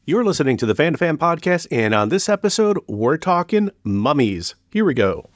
You're listening to the Fan2Fan Podcast, and on this episode, we're talking mummies. Here we go.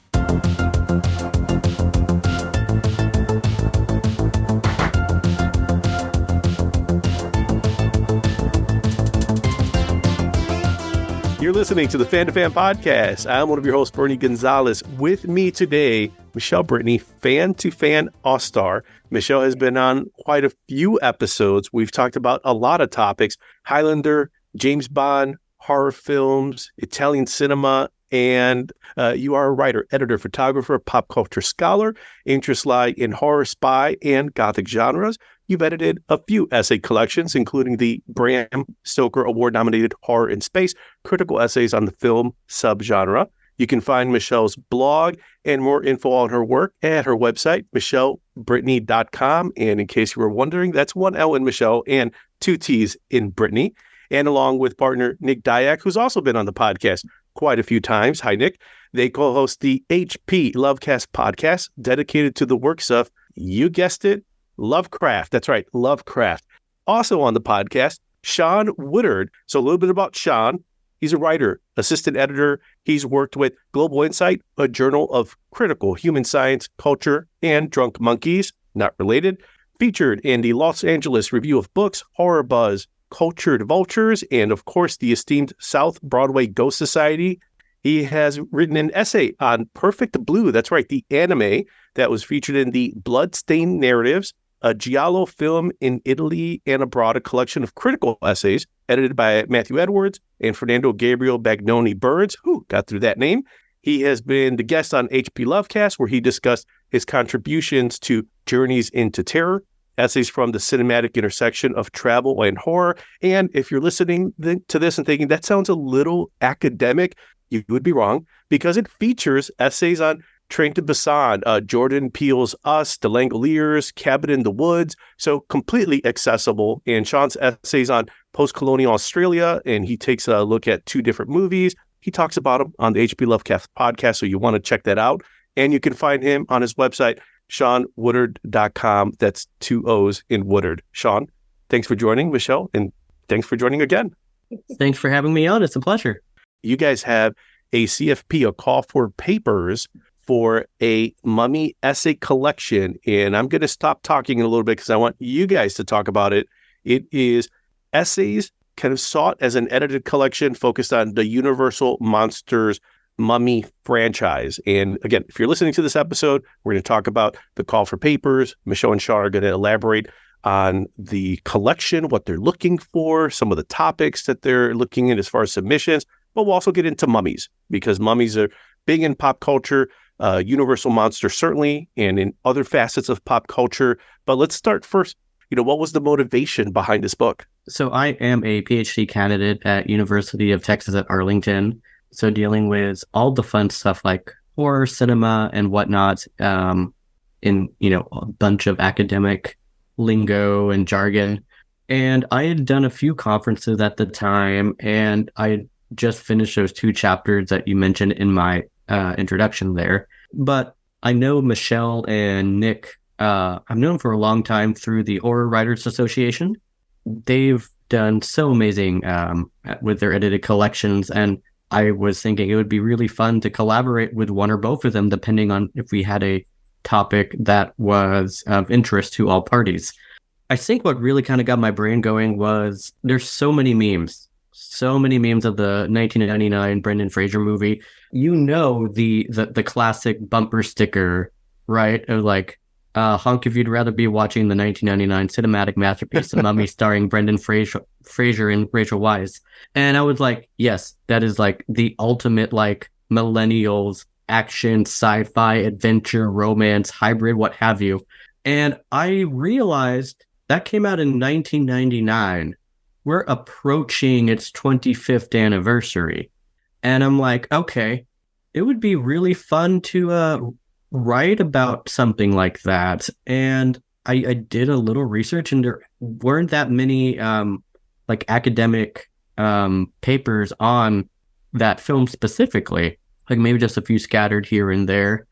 You're listening to the Fan2Fan Podcast. I'm one of your hosts, Bernie Gonzalez. With me today, Michele Brittany, Fan2Fan All-Star. Michele has been on quite a few episodes. We've talked about a lot of topics: Highlander, James Bond, horror films, Italian cinema, and you are a writer, editor, photographer, pop culture scholar. Interests lie in horror, spy, and gothic genres. You've edited a few essay collections, including the Bram Stoker Award-nominated Horror in Space, critical essays on the film subgenre. You can find Michele's blog and more info on her work at her website, michelebritney.com. And in case you were wondering, that's one L in Michele and two T's in Brittany. And along with partner Nick Dyack, who's also been on the podcast quite a few times. Hi, Nick. They co-host the HP Lovecast podcast, dedicated to the works of, you guessed it, Lovecraft. That's right, Lovecraft. Also on the podcast, Sean Woodard. So a little bit about Sean. He's a writer, assistant editor. He's worked with Global Insight, a journal of critical human science, culture, and drunk monkeys, not related. Featured in the Los Angeles Review of Books, Horror Buzz, Cultured Vultures, and of course, the esteemed South Broadway Ghost Society. He has written an essay on Perfect Blue. That's right, the anime that was featured in the Bloodstained Narratives, a giallo film in Italy and abroad, a collection of critical essays edited by Matthew Edwards and Fernando Gabriel Bagnoni Burns, who got through that name. He has been the guest on HP Lovecast, where he discussed his contributions to Journeys into Terror, essays from the cinematic intersection of travel and horror. And if you're listening to this and thinking that sounds a little academic, you would be wrong, because it features essays on Train to Busan, Jordan Peele's Us, The Langoliers, Cabin in the Woods, so completely accessible. And Sean's essays on post-colonial Australia, and he takes a look at two different movies. He talks about them on the HP Lovecast podcast, so you want to check that out. And you can find him on his website, SeanWoodard.com. That's two O's in Woodard. Sean, thanks for joining, Michele, and thanks for joining again. Thanks for having me on. It's a pleasure. You guys have a CFP, a call for papers, for a mummy essay collection, and I'm going to stop talking in a little bit because I want you guys to talk about it. It is essays kind of sought as an edited collection focused on the Universal Monsters mummy franchise. And again, if you're listening to this episode, we're going to talk about the call for papers. Michele and Sean are going to elaborate on the collection, what they're looking for, some of the topics that they're looking at as far as submissions, but we'll also get into mummies because mummies are big in pop culture. Universal Monster, certainly, and in other facets of pop culture. But let's start first. What was the motivation behind this book? So I am a PhD candidate at University of Texas at Arlington. So dealing with all the fun stuff like horror, cinema, and whatnot, in, a bunch of academic lingo and jargon. And I had done a few conferences at the time, and I had just finished those two chapters that you mentioned in my introduction there. But I know Michele and Nick, I've known for a long time through the Horror Writers Association. They've done so amazing with their edited collections, and I was thinking it would be really fun to collaborate with one or both of them, depending on if we had a topic that was of interest to all parties. I think what really kind of got my brain going was there's so many memes of the 1999 Brendan Fraser movie. The classic bumper sticker, right? Of like, honk if you'd rather be watching the 1999 cinematic masterpiece, The Mummy, starring Brendan Fraser and Rachel Weisz. And I was like, yes, that is like the ultimate like millennials action, sci-fi, adventure, romance, hybrid, what have you. And I realized that came out in 1999. We're approaching its 25th anniversary. And I'm like, okay, it would be really fun to write about something like that. And I did a little research, and there weren't that many like academic papers on that film specifically, like maybe just a few scattered here and there.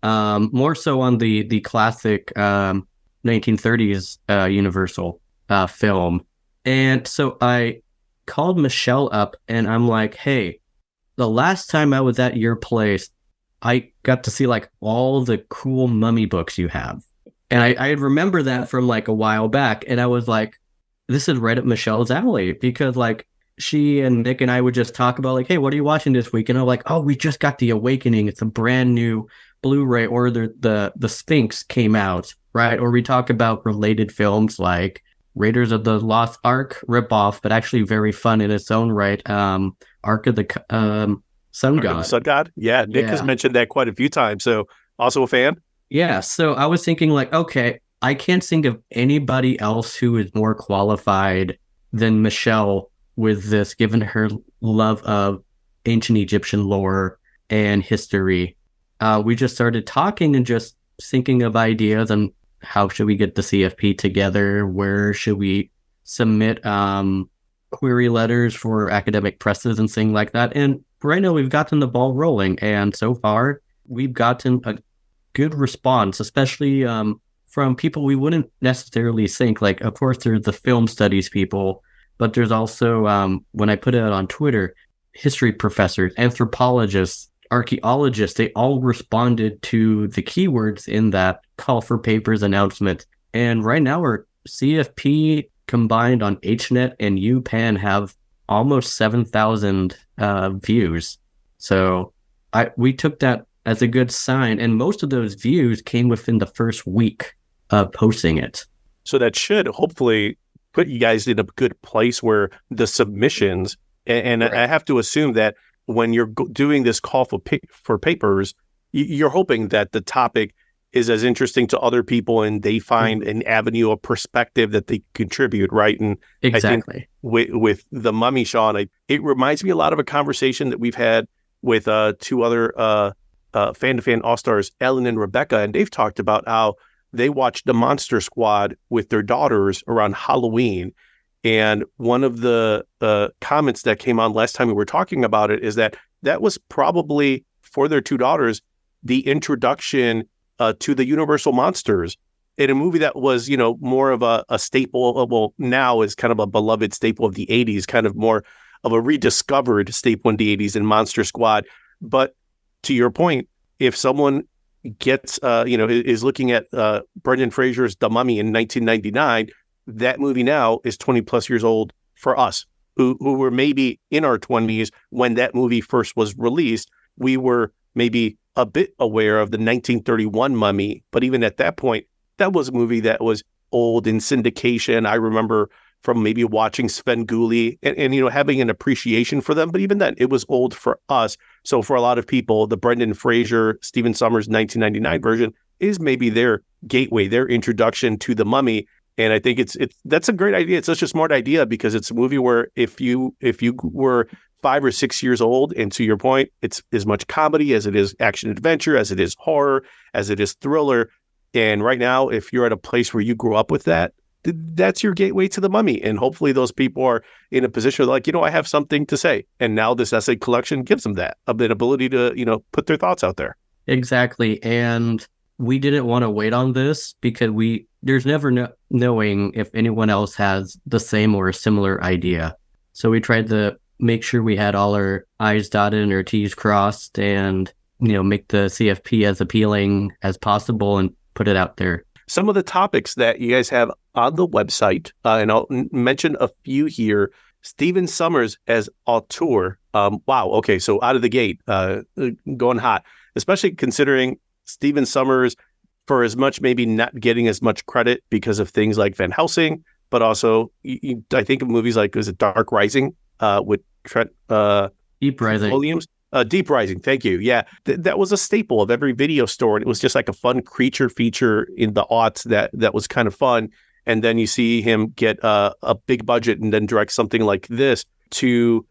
More so on the classic 1930s Universal film. And so I called Michele up and I'm like, hey, the last time I was at your place, I got to see like all the cool mummy books you have. And I remember that from like a while back. And I was like, this is right up Michele's alley because like she and Nick and I would just talk about like, hey, what are you watching this week? And I'm like, oh, we just got The Awakening. It's a brand new Blu-ray, or the Sphinx came out, right? Or we talk about related films like Raiders of the Lost Ark ripoff, but actually very fun in its own right. Ark of the Sun Ark of God. the Sun God. Yeah, Nick has mentioned that quite a few times. So also a fan. Yeah, so I was thinking like, okay, I can't think of anybody else who is more qualified than Michele with this, given her love of ancient Egyptian lore and history. We just started talking and just thinking of ideas and how should we get the CFP together? Where should we submit query letters for academic presses and things like that? And right now we've gotten the ball rolling, and so far we've gotten a good response, especially from people we wouldn't necessarily think. Like, of course, there's the film studies people, but there's also, when I put it out on Twitter, history professors, anthropologists, archaeologists, they all responded to the keywords in that call for papers announcement. And right now, our CFP combined on HNet and UPenn have almost 7,000 views. So we took that as a good sign, and most of those views came within the first week of posting it. So that should hopefully put you guys in a good place where the submissions, and right. I have to assume that when you're doing this call for papers, you're hoping that the topic is as interesting to other people and they find an avenue of perspective that they contribute, right? And exactly. I think with the mummy, Sean, it reminds me a lot of a conversation that we've had with two other Fan2Fan All-Stars, Ellen and Rebecca, and they've talked about how they watched the Monster Squad with their daughters around Halloween. And one of the comments that came on last time we were talking about it is that was probably, for their two daughters, the introduction to the Universal monsters in a movie that was, more of a staple. Well, now is kind of a beloved staple of the 80s, kind of more of a rediscovered staple in the 80s in Monster Squad. But to your point, if someone gets, is looking at Brendan Fraser's The Mummy in 1999, that movie now is 20 plus years old for us who were maybe in our 20s when that movie first was released. We were maybe a bit aware of the 1931 Mummy, but even at that point, that was a movie that was old in syndication. I remember from maybe watching Svengoolie and having an appreciation for them. But even then, it was old for us. So for a lot of people, the Brendan Fraser, Stephen Sommers 1999 version is maybe their gateway, their introduction to the Mummy. And I think that's a great idea. It's such a smart idea because it's a movie where if you were 5 or 6 years old, and to your point, it's as much comedy as it is action adventure, as it is horror, as it is thriller. And right now, if you're at a place where you grew up with that, that's your gateway to the Mummy. And hopefully those people are in a position of like, I have something to say. And now this essay collection gives them that, an ability to, put their thoughts out there. Exactly. And we didn't want to wait on this because there's never knowing if anyone else has the same or a similar idea. So we tried to make sure we had all our I's dotted and our T's crossed and, make the CFP as appealing as possible and put it out there. Some of the topics that you guys have on the website, and I'll mention a few here. Stephen Sommers as auteur. Wow. Okay. So out of the gate, going hot, especially considering Stephen Sommers, for as much maybe not getting as much credit because of things like Van Helsing, but also I think of movies like, was it Dark Rising with Trent Deep Rising Williams? Deep Rising, thank you. Yeah, that was a staple of every video store, and it was just like a fun creature feature in the aughts that was kind of fun. And then you see him get a big budget and then direct something like this to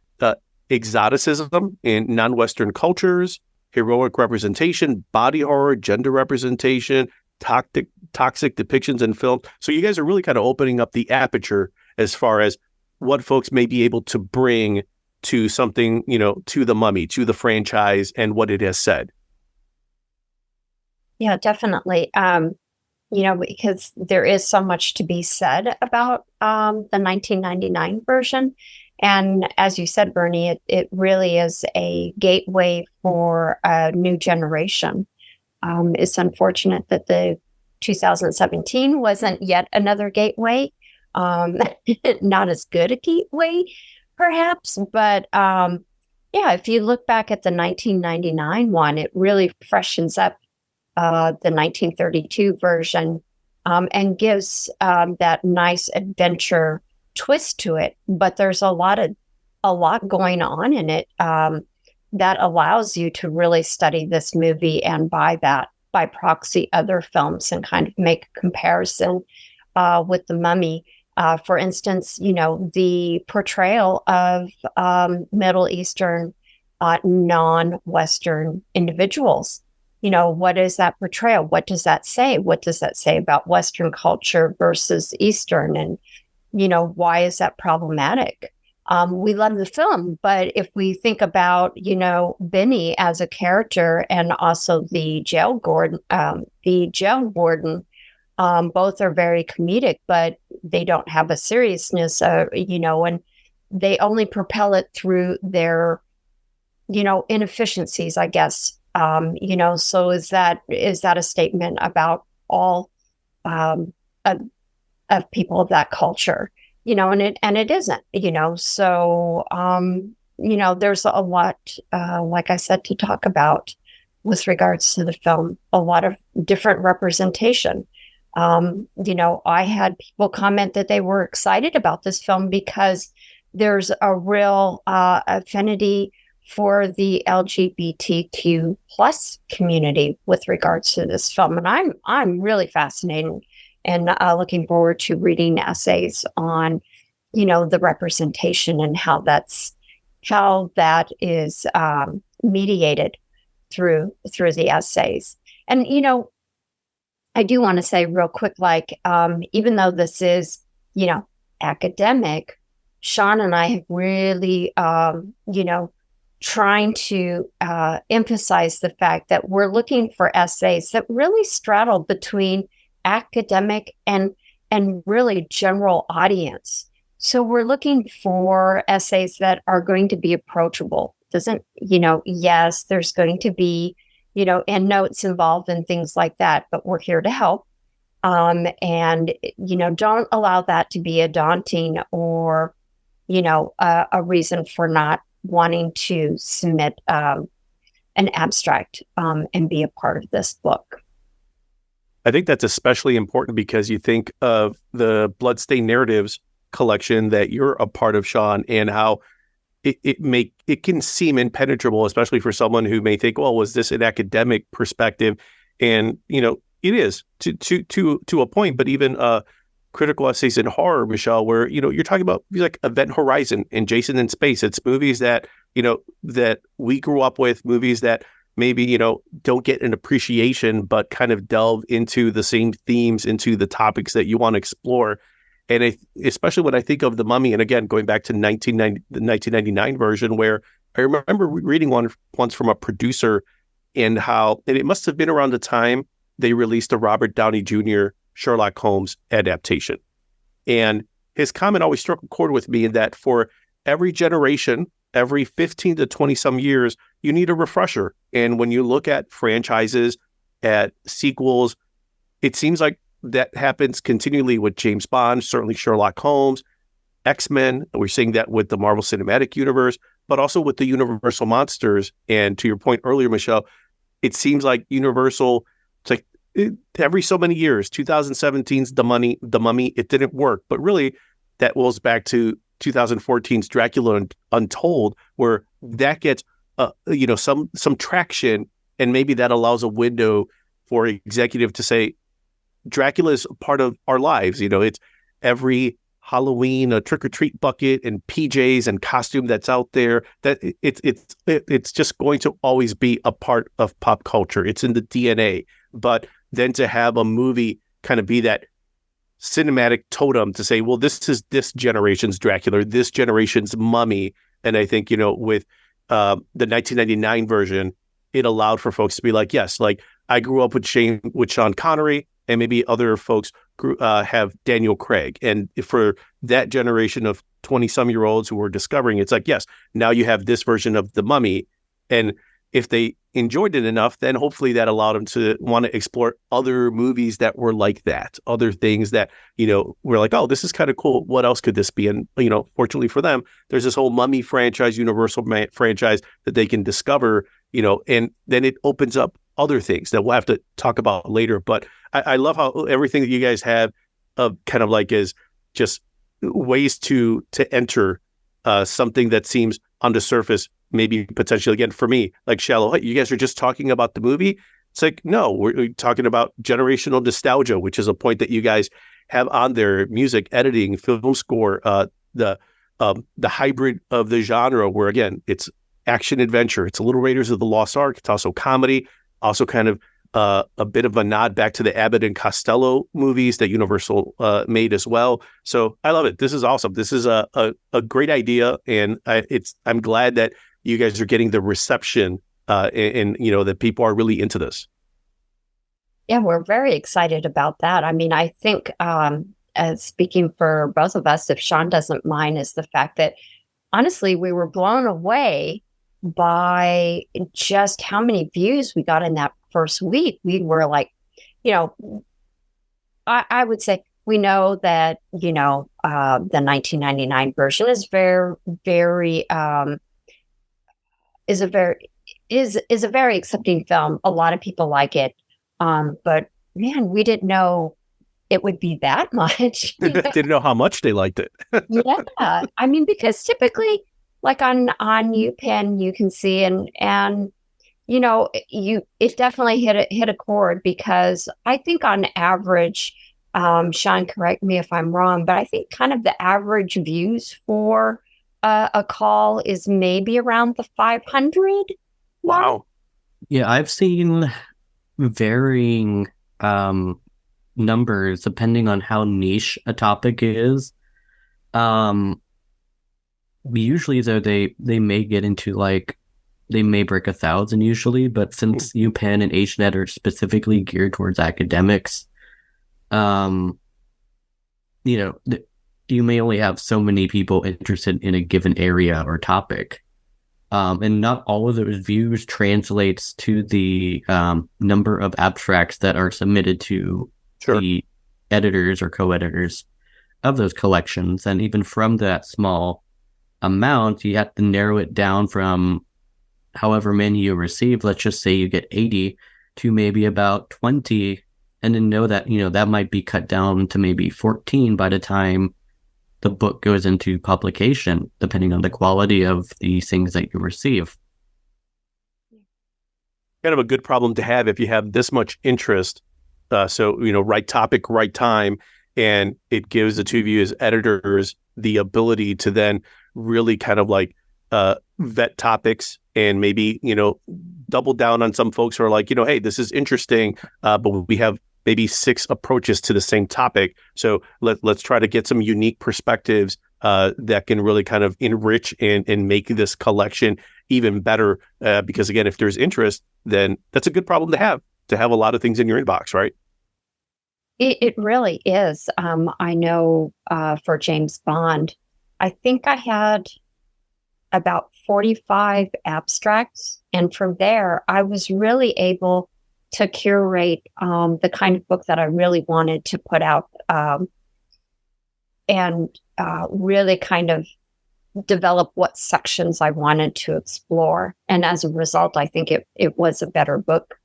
exoticism in non-Western cultures, heroic representation, body horror, gender representation, toxic depictions in film. So you guys are really kind of opening up the aperture as far as what folks may be able to bring to something, to the Mummy, to the franchise, and what it has said. Yeah, definitely. Because there is so much to be said about the 1999 version. And as you said, Bernie, it really is a gateway for a new generation. It's unfortunate that the 2017 wasn't yet another gateway. Not as good a gateway, perhaps, but yeah, if you look back at the 1999 one, it really freshens up the 1932 version and gives that nice adventure twist to it. But there's a lot going on in it that allows you to really study this movie and by proxy other films and kind of make a comparison with The Mummy. For instance, the portrayal of Middle Eastern non-Western individuals. What is that portrayal? What does that say? What does that say about Western culture versus Eastern? And, why is that problematic? We love the film, but if we think about, Benny as a character and also the jail warden, both are very comedic, but they don't have a seriousness, and they only propel it through their, inefficiencies, I guess. So is that a statement about all of people of that culture? And it isn't, so, there's a lot, like I said, to talk about with regards to the film, a lot of different representation. I had people comment that they were excited about this film because there's a real affinity for the LGBTQ plus community with regards to this film. And I'm really fascinated and looking forward to reading essays on, the representation and how that is mediated through the essays. And, I do want to say real quick, even though this is, academic, Sean and I have really, trying to emphasize the fact that we're looking for essays that really straddle between academic and really general audience. So we're looking for essays that are going to be approachable. Yes, there's going to be, endnotes involved and things like that, but we're here to help. And, don't allow that to be a daunting or, a reason for not wanting to submit an abstract and be a part of this book. I think that's especially important because you think of the Bloodstained Narratives collection that you're a part of, Sean, and how it can seem impenetrable, especially for someone who may think, well, was this an academic perspective? And, it is to a point, but even critical essays in horror, Michele, where, you're talking about like Event Horizon and Jason in Space. It's movies that, that we grew up with, movies that maybe, don't get an appreciation, but kind of delve into the same themes, into the topics that you want to explore. And especially when I think of The Mummy, and again, going back to the 1999 version, where I remember reading once from a producer and it must have been around the time they released the Robert Downey Jr. Sherlock Holmes adaptation. And his comment always struck a chord with me in that for every generation, every 15 to 20 some years, you need a refresher. And when you look at franchises, at sequels, it seems like that happens continually with James Bond, certainly Sherlock Holmes, X-Men. We're seeing that with the Marvel Cinematic Universe, but also with the Universal monsters. And to your point earlier, Michele, it seems like Universal, it's like every so many years, 2017's The Mummy, it didn't work. But really, that rolls back to 2014's Dracula Untold, where that gets some traction, and maybe that allows a window for executive to say, Dracula is part of our lives. It's every Halloween, a trick-or-treat bucket and PJs and costume that's out there, that it's just going to always be a part of pop culture. It's in the DNA. But then to have a movie kind of be that cinematic totem to say, well, this is this generation's Dracula, this generation's Mummy. And I think, with the 1999 version, it allowed for folks to be like, yes, like I grew up with Sean Connery, and maybe other folks have Daniel Craig. And for that generation of 20-some-year-olds who are discovering. It's like, yes, now you have this version of The Mummy. And if they enjoyed it enough, then hopefully that allowed them to want to explore other movies that were like that, other things that, were like, oh, this is kind of cool. What else could this be? And, fortunately for them, there's this whole Mummy franchise, Universal franchise that they can discover, and then it opens up other things that we'll have to talk about later. But I love how everything that you guys have kind of like is just ways to enter something that seems on the surface, maybe potentially, again, for me, like shallow. You guys are just talking about the movie. It's like, no, we're talking about generational nostalgia, which is a point that you guys have on there. Music, editing, film score, the hybrid of the genre, where again, it's action adventure. It's a little Raiders of the Lost Ark. It's also comedy, also kind of a bit of a nod back to the Abbott and Costello movies that Universal made as well. So I love it. This is awesome. This is a great idea, and I'm glad that you guys are getting the reception and that people are really into this. Yeah, we're very excited about that. I mean, I think as speaking for both of us, if Sean doesn't mind, is the fact that honestly, we were blown away by just how many views we got in that first week. We were like, I would say we know that, the 1999 version is is a very accepting film. A lot of people like it. But man, we didn't know it would be that much. Didn't know how much they liked it. Yeah. I mean, because typically like on UPenn, you can see and it definitely hit a chord, because I think on average, Sean, correct me if I'm wrong, but I think kind of the average views for a call is maybe around the 500 mark. Wow. Yeah, I've seen varying numbers depending on how niche a topic is. Usually though, they may get into they may break 1,000 usually, but since UPenn and HNet are specifically geared towards academics, you may only have so many people interested in a given area or topic. And not all of those views translates to the number of abstracts that are submitted to the editors or co-editors of those collections. And even from that small amount, you have to narrow it down from however many you receive. Let's just say you get 80 to maybe about 20, and then know that, that might be cut down to maybe 14 by the time the book goes into publication, depending on the quality of the things that you receive. Kind of a good problem to have if you have this much interest. So, right topic, right time, and it gives the two of you as editors the ability to then really kind of vet topics and maybe, double down on some folks who are like, hey, this is interesting, but we have maybe 6 approaches to the same topic. So let's try to get some unique perspectives that can really kind of enrich and make this collection even better. Because again, if there's interest, then that's a good problem to have a lot of things in your inbox, right? It really is. I know for James Bond, I think I had about 45 abstracts. And from there, I was really able to curate the kind of book that I really wanted to put out and really kind of develop what sections I wanted to explore. And as a result, I think it was a better book,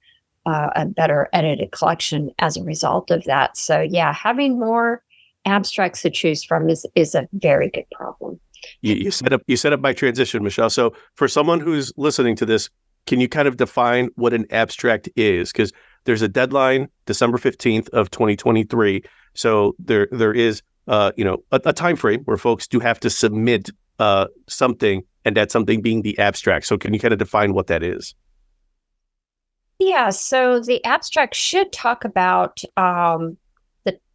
a better edited collection as a result of that. So yeah, having more abstracts to choose from is a very good problem. You set up my transition, Michelle. So for someone who's listening to this, can you kind of define what an abstract is? Because there's a deadline, December 15th of 2023. So there is a time frame where folks do have to submit something, and that something being the abstract. So can you kind of define what that is? Yeah, so the abstract should talk about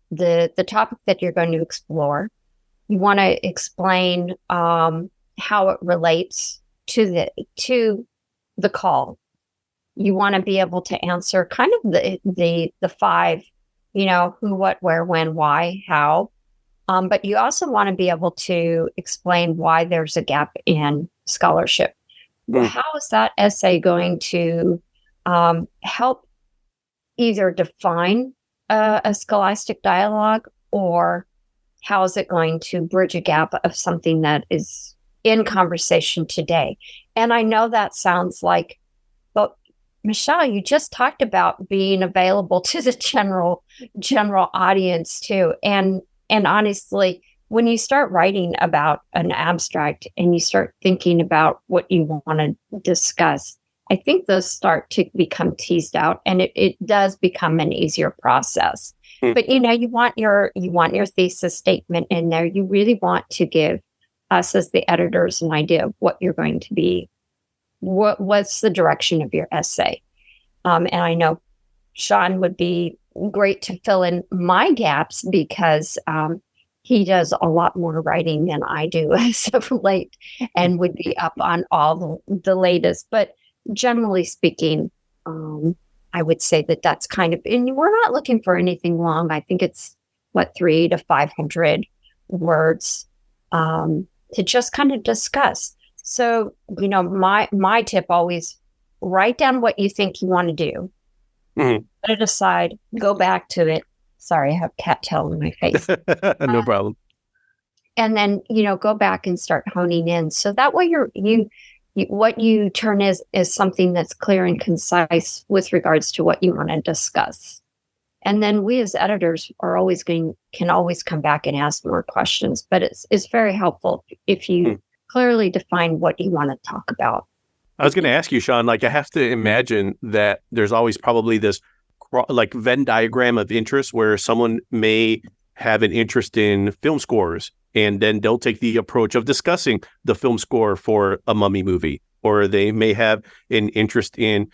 the topic that you're going to explore. You want to explain how it relates to the call. You want to be able to answer kind of the 5, who, what, where, when, why, how. But you also want to be able to explain why there's a gap in scholarship. How is that essay going to help either define a scholastic dialogue, or how is it going to bridge a gap of something that is in conversation today? And I know that sounds like, but Michele, you just talked about being available to the general audience too. And honestly, when you start writing about an abstract and you start thinking about what you want to discuss, I think those start to become teased out, and it does become an easier process. But you want your thesis statement in there. You really want to give us as the editors an idea of what you're going to be, what's the direction of your essay. And I know Sean would be great to fill in my gaps, because he does a lot more writing than I do as of late, and would be up on all the latest. But generally speaking, I would say that's kind of, and we're not looking for anything long. I think it's 300 to 500 words to just kind of discuss. So, my tip always, write down what you think you want to do, put it aside, go back to it. Sorry, I have cattail in my face. No problem. And then, go back and start honing in. So that way what you turn is something that's clear and concise with regards to what you want to discuss. And then we as editors can always come back and ask more questions, but it's very helpful if you clearly define what you want to talk about. I was going to ask you, Sean, I have to imagine that there's always probably this Venn diagram of interest where someone may have an interest in film scores, and then they'll take the approach of discussing the film score for a mummy movie, or they may have an interest in,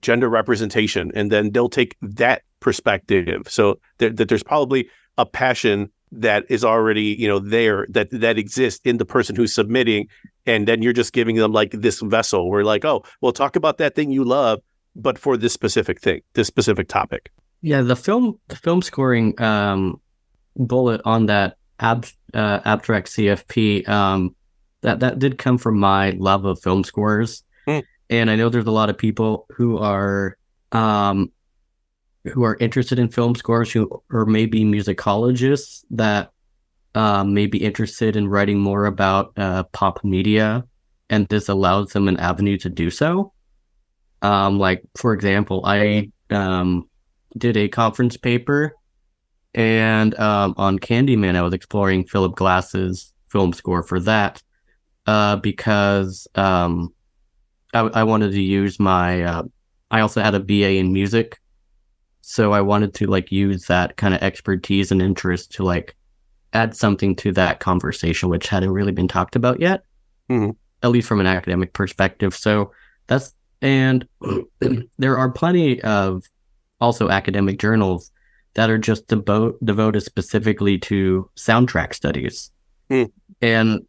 gender representation, and then they'll take that perspective. So there's probably a passion that is already, there that exists in the person who's submitting, and then you're just giving them this vessel where oh, well, talk about that thing you love, but for this specific thing, this specific topic. Yeah, the film scoring bullet on that abstract CFP, that did come from my love of film scores. And I know there's a lot of people who are interested in film scores, or maybe musicologists that may be interested in writing more about pop media, and this allows them an avenue to do so. For example, I did a conference paper, and on Candyman, I was exploring Philip Glass's film score for that, because I wanted to use my, I also had a BA in music, so I wanted to use that kind of expertise and interest to add something to that conversation, which hadn't really been talked about yet, at least from an academic perspective. So and there are plenty of also academic journals that are just devoted specifically to soundtrack studies. And,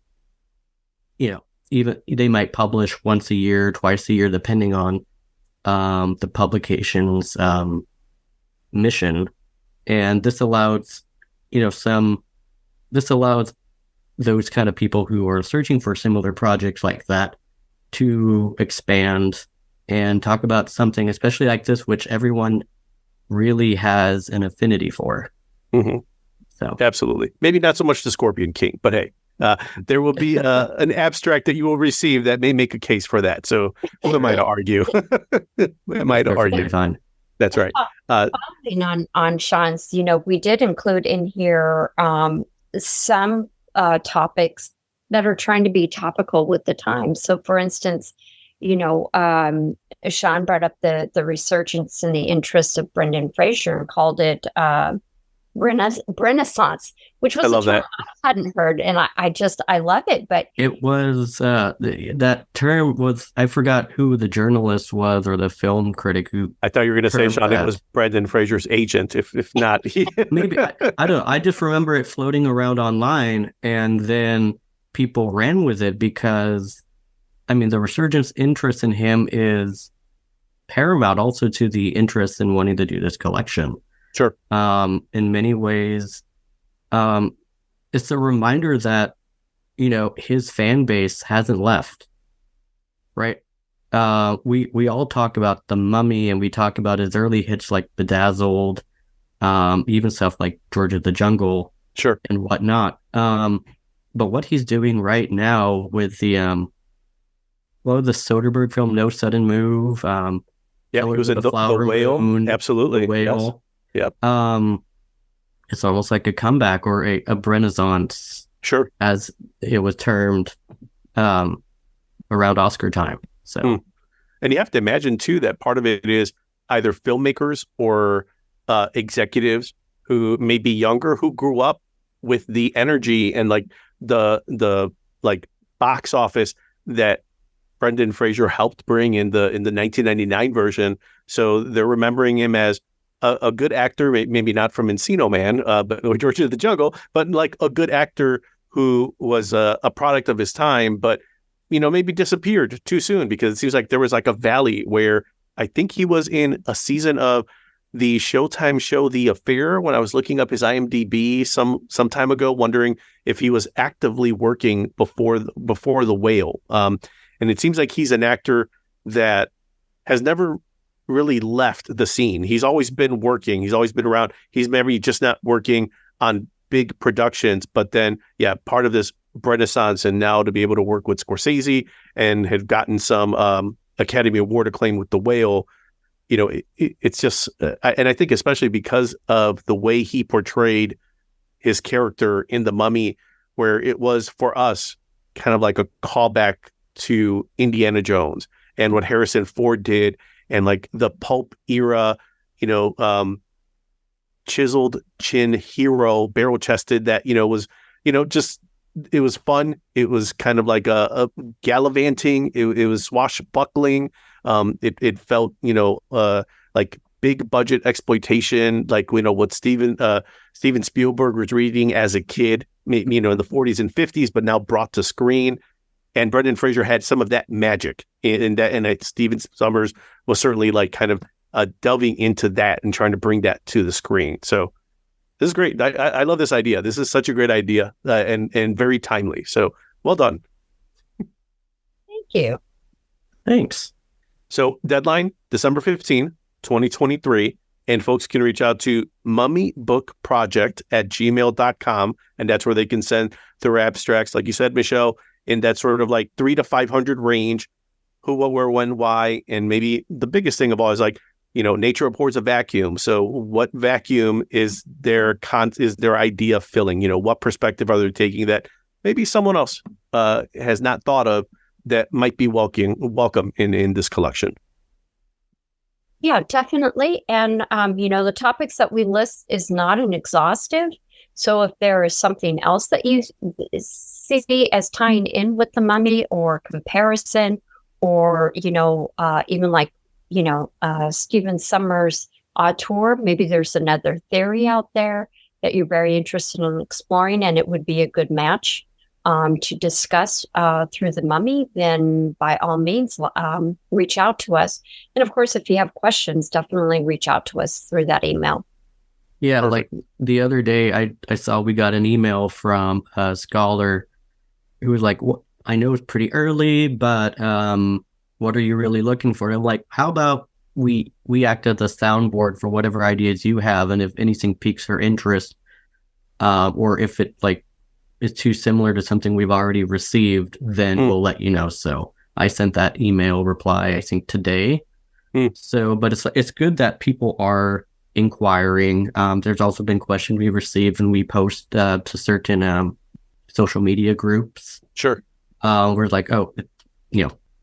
even they might publish once a year, twice a year, depending on the publication's mission. And this allows, this allows those kind of people who are searching for similar projects like that to expand and talk about something, especially like this, which everyone really has an affinity for. So absolutely. Maybe not so much the Scorpion King, but hey, there will be an abstract that you will receive that may make a case for that. So who am I to argue? Who am I to argue? Fine. That's right. On Sean's, we did include in here some topics that are trying to be topical with the times. So, for instance, Sean brought up the resurgence in the interest of Brendan Fraser and called it Renaissance, which was a term I hadn't heard, and I love it. But it was that term was, I forgot who the journalist was or the film critic who. I thought you were going to say, Sean, it was Brendan Fraser's agent. If not, maybe I don't know. I just remember it floating around online, and then people ran with it because, the resurgence interest in him is paramount also to the interest in wanting to do this collection. Sure. In many ways, it's a reminder that, his fan base hasn't left, right? We all talk about the Mummy, and we talk about his early hits like Bedazzled, even stuff like George of the Jungle, Sure, and whatnot. But what he's doing right now with the the Soderbergh film No Sudden Move, yeah, he Killers was of in the Whale, Moon, absolutely, The Whale. yes. Yep, It's almost like a comeback or a renaissance, sure. as it was termed, around Oscar time. So, And you have to imagine too that part of it is either filmmakers or executives who may be younger, who grew up with the energy and like the like box office that Brendan Fraser helped bring in the 1999 version. So they're remembering him as a good actor, maybe not from Encino Man, or George of the Jungle, but like a good actor who was a product of his time, but maybe disappeared too soon, because it seems like there was like a valley where I think he was in a season of the Showtime show The Affair when I was looking up his IMDb some time ago, wondering if he was actively working before The Whale. And it seems like he's an actor that has never really left the scene. He's always been working. He's always been around. He's maybe just not working on big productions, but then, yeah, part of this renaissance, and now to be able to work with Scorsese and have gotten some Academy Award acclaim with The Whale, it's just, and I think especially because of the way he portrayed his character in The Mummy, where it was for us kind of like a callback to Indiana Jones and what Harrison Ford did, and like the pulp era, chiseled chin hero, barrel chested, that, was, just, it was fun. It was kind of like a gallivanting. It was swashbuckling. It felt, like big budget exploitation, like, what Steven Spielberg was reading as a kid, in the 40s and 50s, but now brought to screen. And Brendan Fraser had some of that magic in that, and Steven Sommers was certainly like kind of delving into that and trying to bring that to the screen. So this is great. I love this idea. This is such a great idea, and very timely. So well done. Thank you. Thanks. So deadline, December 15, 2023. And folks can reach out to mummybookproject@gmail.com. And that's where they can send their abstracts, like you said, Michelle, in that sort of like 300 to 500 range. Who, what, where, when, why. And maybe the biggest thing of all is like, nature abhors a vacuum. So what vacuum is their idea filling? What perspective are they taking that maybe someone else has not thought of that might be welcome in this collection? Yeah, definitely. And, the topics that we list is not an exhaustive. So if there is something else that you see as tying in with The Mummy, or comparison, or, even like, Stephen Sommers' auteur, maybe there's another theory out there that you're very interested in exploring, and it would be a good match to discuss through The Mummy, then by all means, reach out to us. And of course, if you have questions, definitely reach out to us through that email. Yeah, like the other day, I saw we got an email from a scholar who was like, I know it's pretty early, but what are you really looking for? And I'm like, how about we act as a soundboard for whatever ideas you have, and if anything piques her interest, or if it like is too similar to something we've already received, then we'll let you know. So I sent that email reply, I think, today. So, but it's good that people are inquiring. There's also been questions we received, and we post to certain social media groups. Sure. We're like,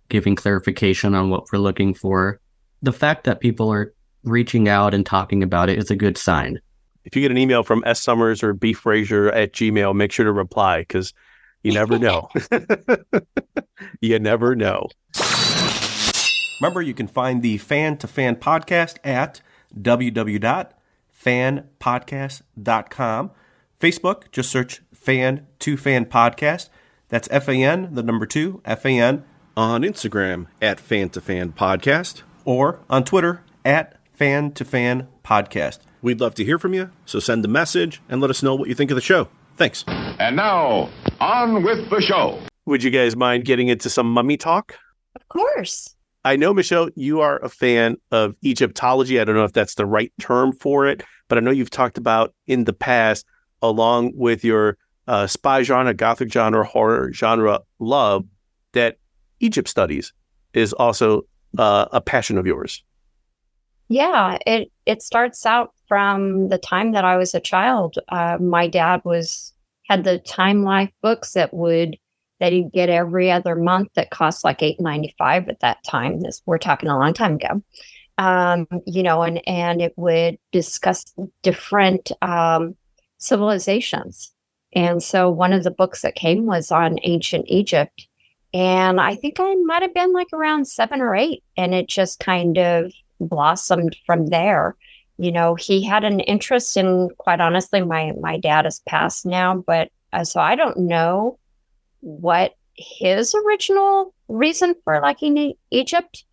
giving clarification on what we're looking for. The fact that people are reaching out and talking about it is a good sign. If you get an email from S. Summers or B. Fraser at Gmail, make sure to reply, because you never know. You never know. Remember, you can find the Fan2Fan Podcast at www.fanpodcast.com. Facebook, just search Fan2Fan Podcast. That's FAN, the number 2, FAN. On Instagram at Fan2Fan Podcast. Or on Twitter at Fan2Fan Podcast. We'd love to hear from you, so send a message and let us know what you think of the show. Thanks. And now, on with the show. Would you guys mind getting into some mummy talk? Of course. I know, Michelle, you are a fan of Egyptology. I don't know if that's the right term for it, but I know you've talked about in the past, along with your spy genre, gothic genre, horror genre love, that Egypt studies is also a passion of yours. Yeah, it starts out from the time that I was a child. My dad had the Time Life books that he'd get every other month that cost like $8.95 at that time. We're talking a long time ago. And it would discuss different civilizations. And so one of the books that came was on ancient Egypt. And I think I might have been like around 7 or 8. And it just kind of blossomed from there. He had an interest in, quite honestly, my dad has passed now, but so I don't know what his original reason for liking Egypt,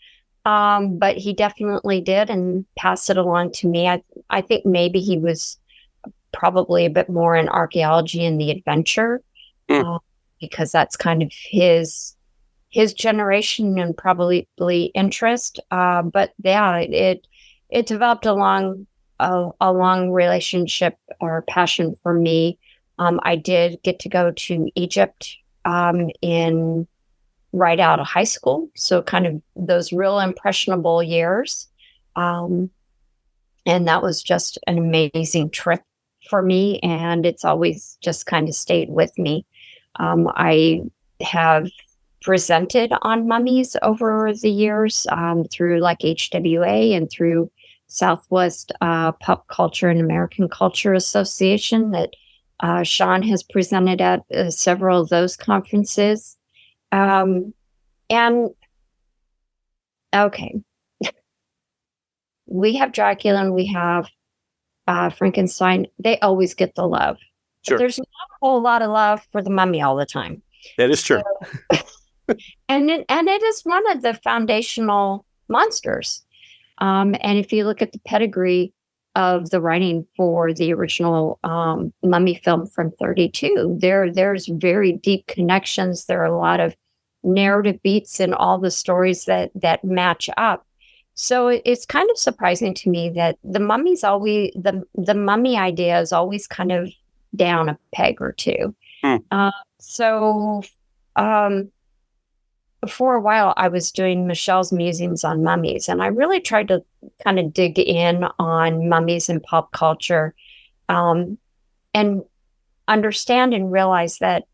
but he definitely did and passed it along to me. I think maybe he was probably a bit more in archaeology and the adventure, because that's kind of his generation and probably interest. But yeah, it developed a long relationship or passion for me. I did get to go to Egypt in right out of high school, so kind of those real impressionable years, and that was just an amazing trip for me, and it's always just kind of stayed with me. I have presented on mummies over the years through like HWA and through Southwest Pop Culture and American Culture Association that Sean has presented at several of those conferences. And okay, we have Dracula and we have Frankenstein. They always get the love. Sure. There's not a whole lot of love for the mummy all the time. That is true. And it is one of the foundational monsters. And if you look at the pedigree of the writing for the original mummy film from 1932, there's very deep connections. There are a lot of narrative beats in all the stories that match up. So it's kind of surprising to me that the mummy's always the mummy idea is always kind of down a peg or two. For a while, I was doing Michelle's musings on mummies, and I really tried to kind of dig in on mummies and pop culture, and understand and realize that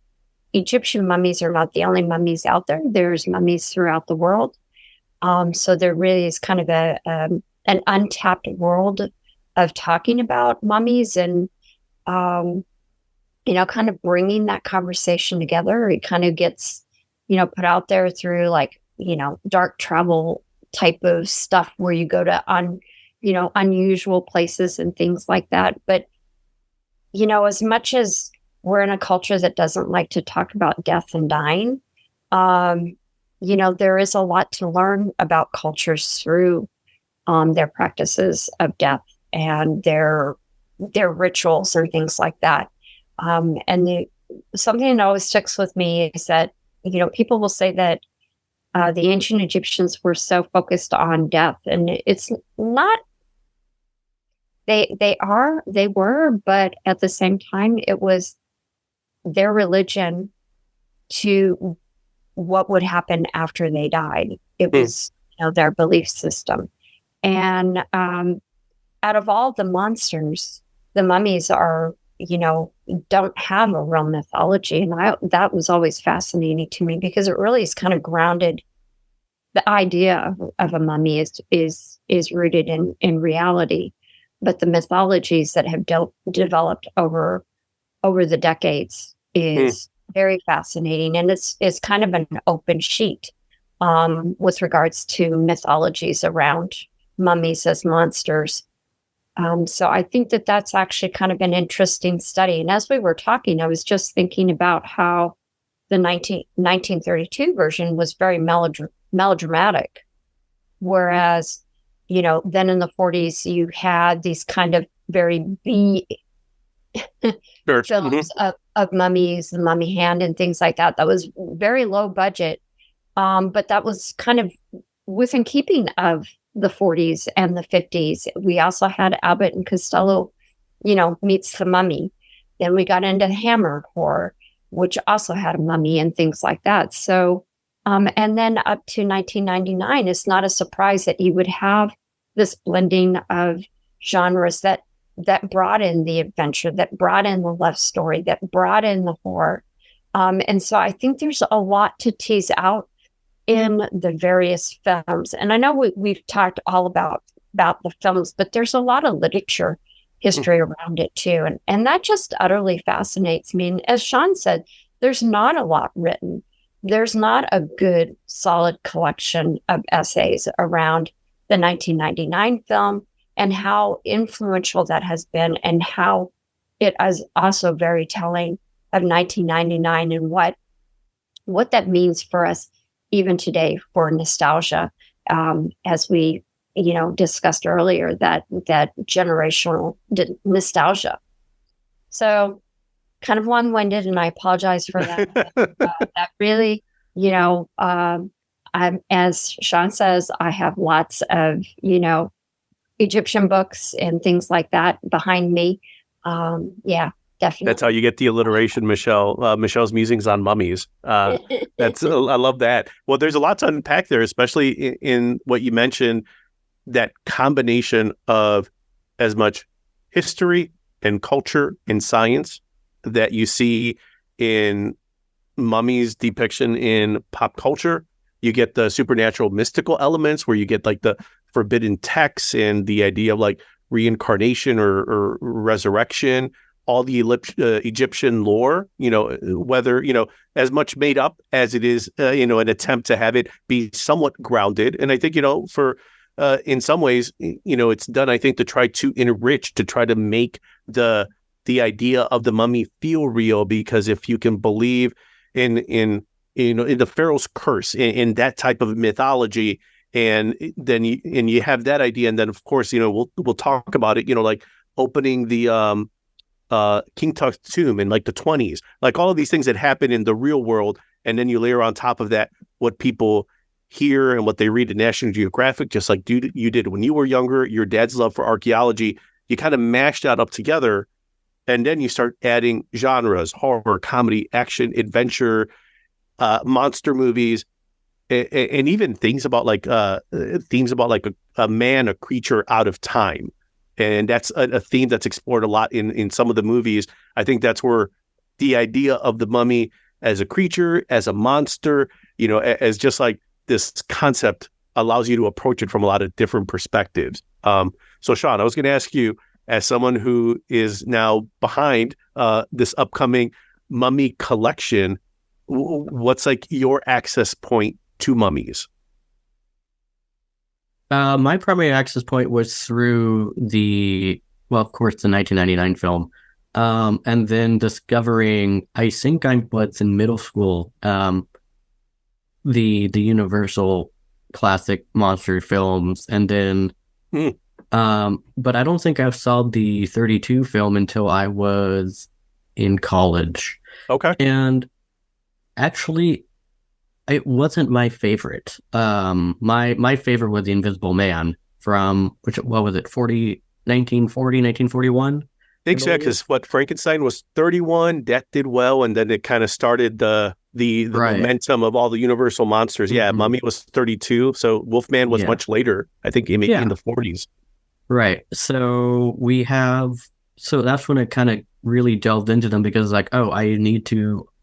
Egyptian mummies are not the only mummies out there. There's mummies throughout the world. So there really is kind of an untapped world of talking about mummies and, kind of bringing that conversation together. It kind of gets, put out there through like, dark travel type of stuff where you go to unusual places and things like that. But, as much as we're in a culture that doesn't like to talk about death and dying, there is a lot to learn about cultures through their practices of death and their rituals and things like that. Something that always sticks with me is that, people will say that the ancient Egyptians were so focused on death, and it's not. They were, but at the same time, it was their religion to what would happen after they died. It was, their belief system. And out of all the monsters, the mummies are, don't have a real mythology. And that was always fascinating to me because it really is kind of grounded. The idea of a mummy is rooted in reality, but the mythologies that have developed over the decades is very fascinating, and it's kind of an open sheet with regards to mythologies around mummies as monsters. So I think that's actually kind of an interesting study. And as we were talking, I was just thinking about how the 1932 version was very melodramatic, whereas then in the 40s you had these kind of very B Sure. films of mummies, the mummy hand and things like that. That was very low budget. But that was kind of within keeping of the 40s and the 50s. We also had Abbott and Costello, meets the mummy. Then we got into Hammer horror, which also had a mummy and things like that. So, and then up to 1999, it's not a surprise that you would have this blending of genres that brought in the adventure, that brought in the love story, that brought in the horror. And so I think there's a lot to tease out in the various films. And I know we've talked all about the films, but there's a lot of literature history around it too. And that just utterly fascinates me. And as Sean said, there's not a lot written. There's not a good, solid collection of essays around the 1999 film and how influential that has been, and how it is also very telling of 1999 and what that means for us even today for nostalgia, as we discussed earlier, that generational nostalgia. So kind of long-winded, and I apologize for that. That really, as Sean says, I have lots of, Egyptian books and things like that behind me. Yeah, definitely. That's how you get the alliteration, Michele. Michelle's musings on mummies. I love that. Well, there's a lot to unpack there, especially in what you mentioned, that combination of as much history and culture and science that you see in mummies' depiction in pop culture. You get the supernatural mystical elements where you get like the forbidden texts and the idea of like reincarnation or resurrection, all the Egyptian lore, whether, as much made up as it is, an attempt to have it be somewhat grounded. And I think, for in some ways, it's done, I think, to try to enrich, to try to make the idea of the mummy feel real, because if you can believe in the Pharaoh's curse, in that type of mythology, and then you have that idea, and then of course we'll talk about it, like opening the King Tut's tomb in like the 20s, like all of these things that happen in the real world, and then you layer on top of that what people hear and what they read in National Geographic, just like you did when you were younger, your dad's love for archaeology. You kind of mash that up together, and then you start adding genres: horror, comedy, action, adventure, monster movies, and even things about like a man, a creature out of time. And that's a theme that's explored a lot in some of the movies. I think that's where the idea of the mummy as a creature, as a monster, as just like this concept allows you to approach it from a lot of different perspectives. So Sean, I was going to ask you, as someone who is now behind this upcoming mummy collection, what's like your access point to mummies? My primary access point was through of course, the 1999 film, and then discovering, I think I was in middle school, the Universal classic monster films, and then, but I don't think I saw the 32 film until I was in college. Okay. And actually, it wasn't my favorite. My favorite was The Invisible Man from, what was it, 1941? Exactly, because what Frankenstein was 31, that did well, and then it kind of started the right momentum of all the Universal monsters. Yeah, Mummy was 32, so Wolfman was much later, I think in the 40s. Right, so that's when it kind of really delved into them, because like, I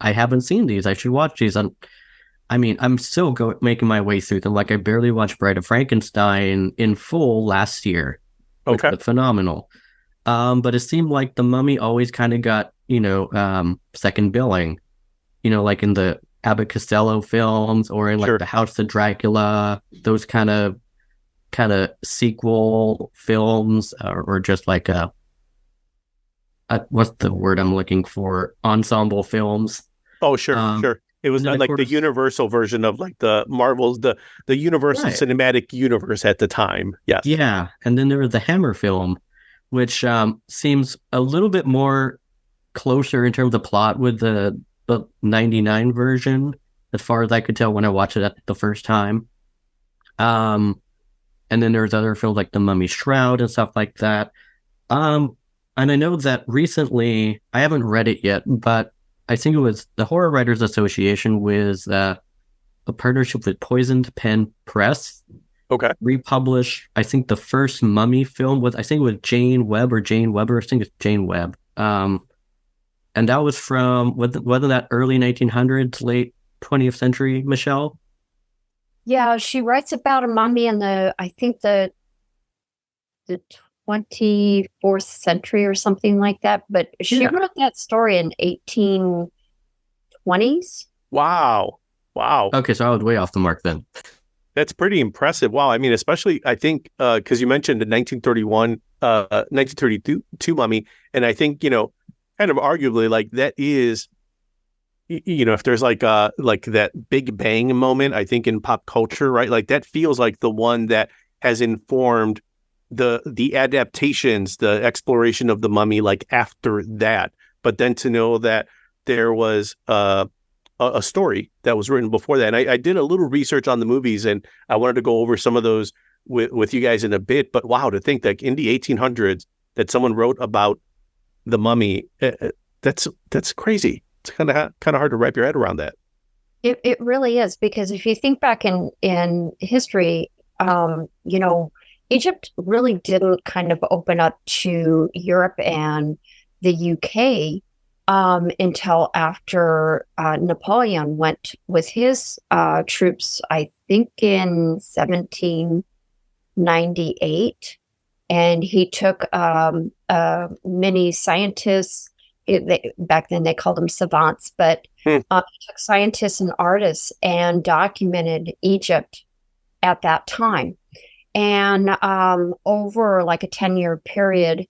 haven't seen these, I should watch these. I'm still making my way through them. Like, I barely watched Bride of Frankenstein in full last year. Okay. Which was phenomenal. But it seemed like the Mummy always kind of got, second billing, like in the Abbott Costello films, or in like the House of Dracula, those kind of sequel films, or just like what's the word I'm looking for? Ensemble films. Oh, sure. It was not like the Universal version of like the Marvel's, the Universal Cinematic Universe at the time. Yes. Yeah. And then there was the Hammer film, which seems a little bit more closer in terms of plot with the 99 version, as far as I could tell when I watched it the first time. And then there's other films like The Mummy Shroud and stuff like that. And I know that recently, I haven't read it yet, but I think it was the Horror Writers Association with a partnership with Poisoned Pen Press. Okay. Republished, I think the first Mummy film was, I think it was Jane Webb or Jane Webber. I think it's Jane Webb. And that was from, wasn't that early 1900s, late 20th century, Michelle? Yeah, she writes about a mummy in the 24th century or something like that. But she wrote that story in 1820s. Wow. Okay, so I was way off the mark then. That's pretty impressive. Wow. I mean, especially, I think, because you mentioned the 1932 Mummy, and I think, kind of arguably, like, that is, if there's like that Big Bang moment, I think, in pop culture, right? Like, that feels like the one that has informed the adaptations, the exploration of the mummy, like, after that. But then to know that there was a story that was written before that. And I did a little research on the movies, and I wanted to go over some of those with you guys in a bit. But wow, to think that in the 1800s that someone wrote about the mummy, that's crazy. It's kind of hard to wrap your head around that. It really is, because if you think back in history, Egypt really didn't kind of open up to Europe and the UK until after Napoleon went with his troops, I think in 1798, and he took many scientists. Back then they called them savants, but he took scientists and artists and documented Egypt at that time. And over like a 10-year period,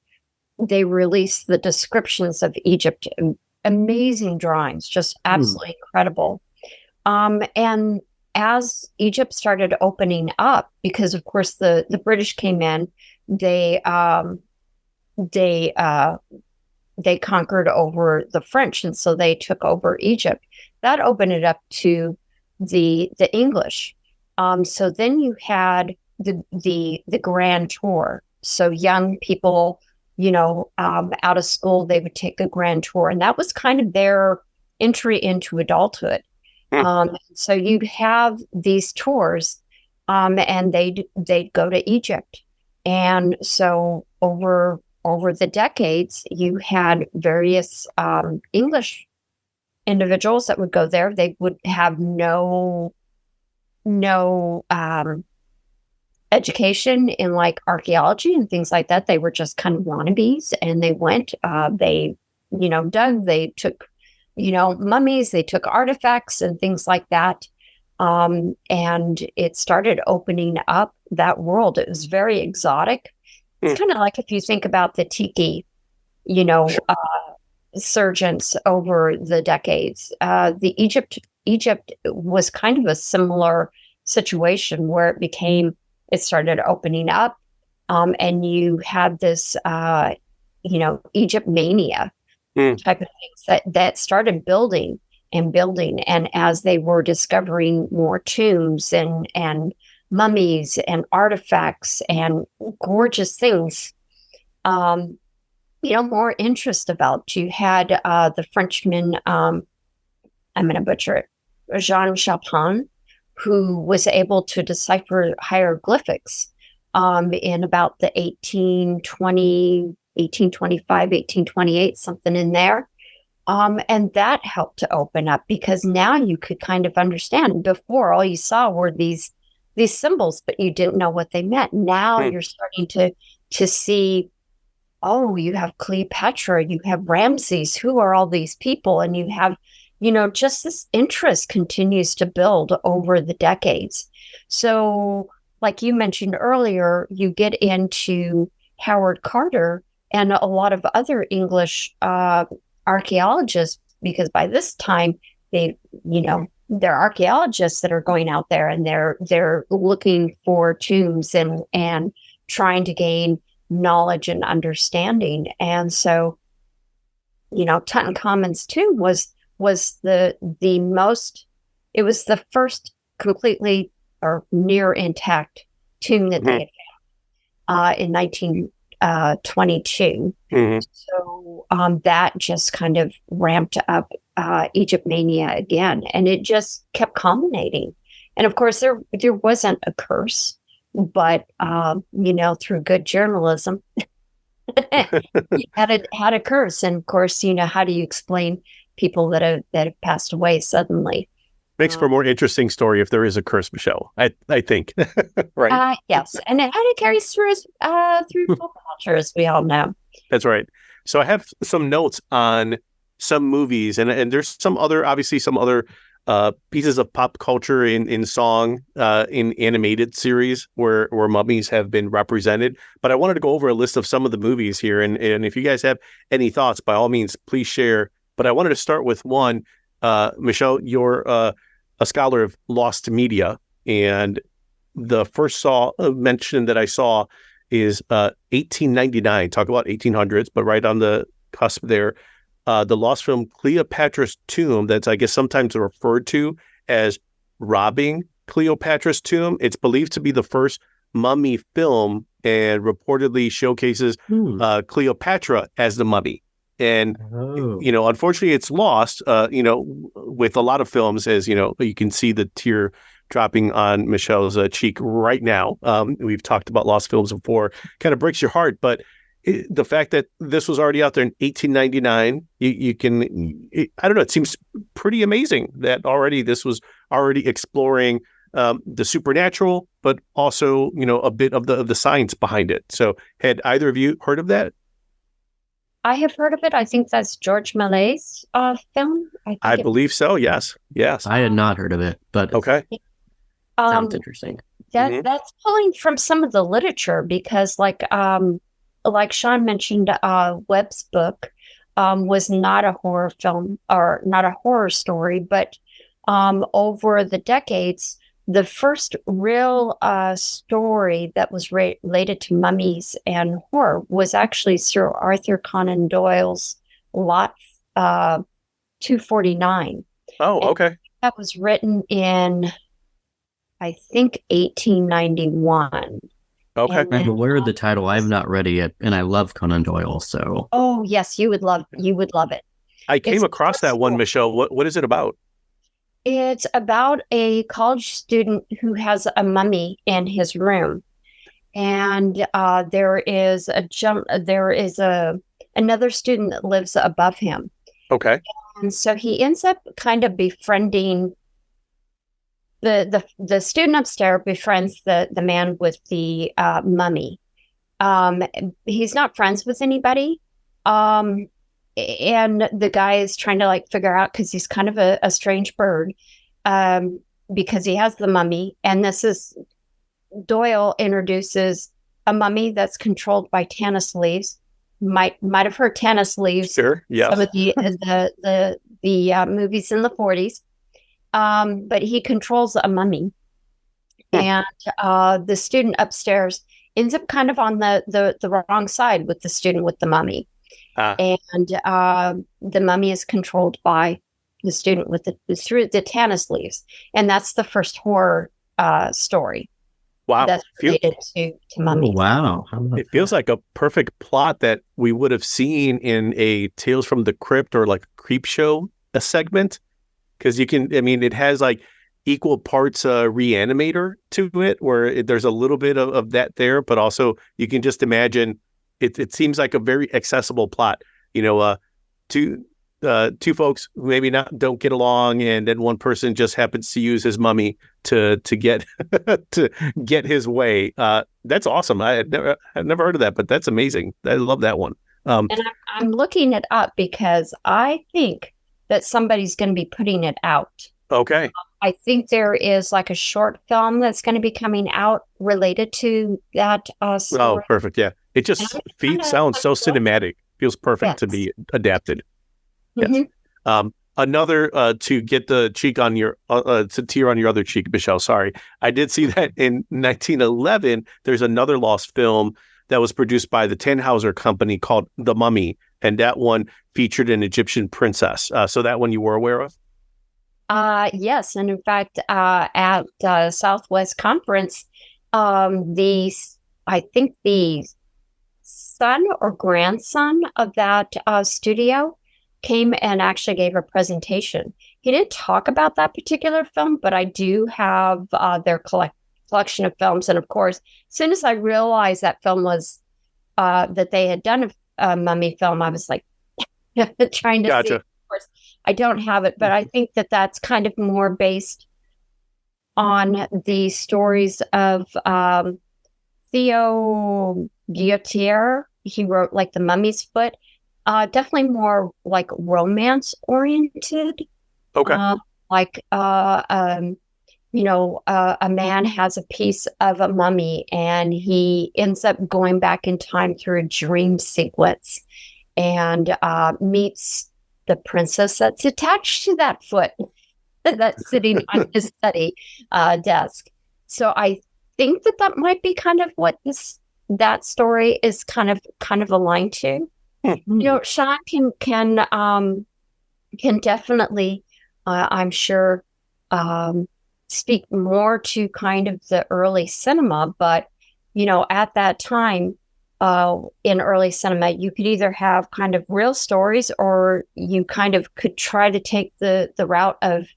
they released the descriptions of Egypt, amazing drawings, just absolutely incredible. And as Egypt started opening up, because of course the British came in, they conquered over the French, and so they took over Egypt. That opened it up to the English. So then you had the Grand Tour. So young people, out of school, they would take the Grand Tour, and that was kind of their entry into adulthood. So you'd have these tours, and they'd go to Egypt, and so over the decades, you had various English individuals that would go there. They would have no education in like archaeology and things like that. They were just kind of wannabes, and they went, they dug, they took, mummies, they took artifacts and things like that. And it started opening up that world. It was very exotic. It's kind of like if you think about the tiki, surgeons over the decades. The Egypt was kind of a similar situation where it started opening up, and you had this, Egypt mania type of things that started building and building. And as they were discovering more tombs and mummies and artifacts and gorgeous things, more interest developed. You had the Frenchman, I'm going to butcher it, Jean Chapin, who was able to decipher hieroglyphics in about the 1825, 1828, something in there. And that helped to open up, because now you could kind of understand. Before, all you saw were these symbols, but you didn't know what they meant. Now you're starting to see, oh, you have Cleopatra, you have Ramses, who are all these people? And you have, just this interest continues to build over the decades. So like you mentioned earlier, you get into Howard Carter and a lot of other English archaeologists, because by this time they're archaeologists that are going out there, and they're looking for tombs and trying to gain knowledge and understanding. And so, Tutankhamun's tomb was the most, it was the first completely or near intact tomb that they had in 1922. So that just kind of ramped up Egypt mania again, and it just kept culminating. And of course, there wasn't a curse, but through good journalism, had a curse. And of course, how do you explain people that have passed away suddenly? Makes for a more interesting story if there is a curse, Michelle. I think, right? Yes, and it carries through folk culture, as we all know. That's right. So I have some notes on some movies, and there's some other pieces of pop culture in song, in animated series where mummies have been represented. But I wanted to go over a list of some of the movies here, and if you guys have any thoughts, by all means, please share. But I wanted to start with one. Michelle, you're a scholar of lost media, and the first mention that I saw is 1899. Talk about 1800s, but right on the cusp there. The lost film Cleopatra's Tomb, that's, I guess, sometimes referred to as robbing Cleopatra's Tomb. It's believed to be the first mummy film and reportedly showcases Cleopatra as the mummy. And, unfortunately, it's lost, with a lot of films, as, you can see the tear dropping on Michelle's cheek right now. We've talked about lost films before. Kind of breaks your heart, but the fact that this was already out there in 1899, I don't know, it seems pretty amazing that this was already exploring the supernatural, but also, a bit of the science behind it. So had either of you heard of that? I have heard of it. I think that's George Méliès film. I believe so. Yes. I had not heard of it, but okay. Sounds interesting. That's pulling from some of the literature, because like Sean mentioned, Webb's book was not a horror film or not a horror story, but over the decades, the first real story that was related to mummies and horror was actually Sir Arthur Conan Doyle's Lot 249. Oh, okay. And that was written in, I think, 1891. Okay. I'm aware of the title. I have not read it yet, and I love Conan Doyle. So. Oh yes, you would love it. I came across that one, Michelle. What is it about? It's about a college student who has a mummy in his room, and there is another student that lives above him. Okay. And so he ends up kind of befriending the student upstairs befriends the man with the mummy. He's not friends with anybody. And the guy is trying to figure out, because he's kind of a strange bird, because he has the mummy. And this is Doyle introduces a mummy that's controlled by tannis leaves. Might have heard tannis leaves. Sure. Yeah. Some of the movies in the 40s. But he controls a mummy, and the student upstairs ends up kind of on the wrong side with the student with the mummy. And the mummy is controlled by the student through the tannis leaves. And that's the first horror story. Wow. That's related to mummies. Oh, wow. It feels like a perfect plot that we would have seen in a Tales from the Crypt or like Creep Show a segment. Because it has equal parts Reanimator to it, where there's a little bit of that there, but also you can just imagine it seems like a very accessible plot. Two folks who maybe don't get along, and then one person just happens to use his mummy to get to get his way. That's awesome. I've never heard of that, but that's amazing. I love that one. And I'm looking it up because I think that somebody's going to be putting it out. Okay. I think there is a short film that's going to be coming out related to that story. Oh, perfect. Yeah. It just sounds so cinematic. Feels perfect to be adapted. Mm-hmm. Yes. Another, to get the cheek on your, to tear on your other cheek, Michelle, sorry. I did see that in 1911, there's another lost film that was produced by the Tannhauser company called The Mummy, and that one featured an Egyptian princess. So that one you were aware of? Yes, and in fact, at Southwest Conference, I think the son or grandson of that studio came and actually gave a presentation. He didn't talk about that particular film, but I do have their collection of films. And of course, as soon as I realized that film was that they had done a mummy film, I was like trying to see. Of course, I don't have it, but I think that that's kind of more based on the stories of Theo Guillotier. He wrote like The Mummy's Foot. Definitely more like romance oriented. Okay. A man has a piece of a mummy and he ends up going back in time through a dream sequence and meets the princess that's attached to that foot that's sitting on his study desk. So I think that might be kind of what that story is kind of aligned to. Sean can definitely, I'm sure, speak more to kind of the early cinema. But at that time, in early cinema, you could either have kind of real stories, or you kind of could try to take the route of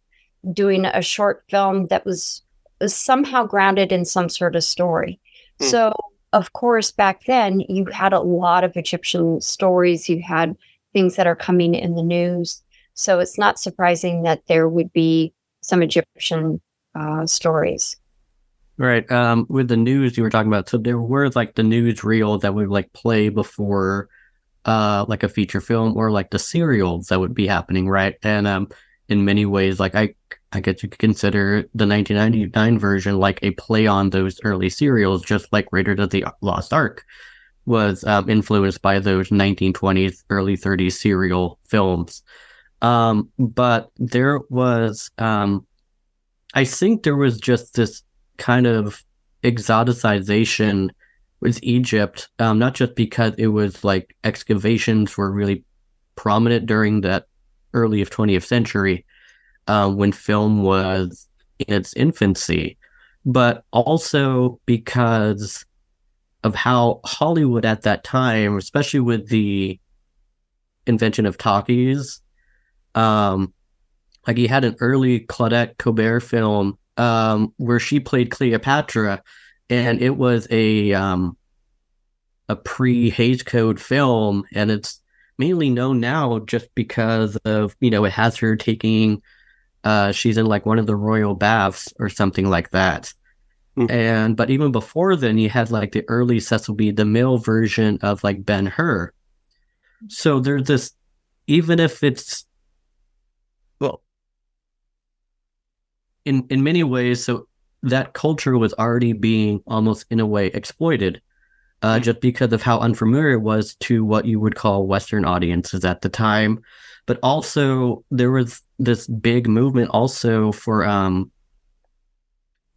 doing a short film that was somehow grounded in some sort of story. So, of course, back then you had a lot of Egyptian stories. You had things that are coming in the news. So it's not surprising that there would be some Egyptian stories. Right. With the news you were talking about, so there were like the news reel that would like play before like a feature film, or like the serials that would be happening, right? And in many ways, like I guess you could consider the 1999 version like a play on those early serials, just like Raiders of the Lost Ark was influenced by those 1920s, early 30s serial films. But there was, I think there was just this kind of exoticization with Egypt, not just because it was like excavations were really prominent during that early of 20th century, when film was in its infancy, but also because of how Hollywood at that time, especially with the invention of talkies, like you had an early Claudette Colbert film where she played Cleopatra, and it was a pre-Hays Code film, and it's mainly known now just because of, it has her taking, she's in like one of the royal baths or something like that. But even before then, you had like the early Cecil B. DeMille version of like Ben-Hur. So there's this, even if it's, well, in many ways, so that culture was already being almost in a way exploited, just because of how unfamiliar it was to what you would call Western audiences at the time. But also there was this big movement also for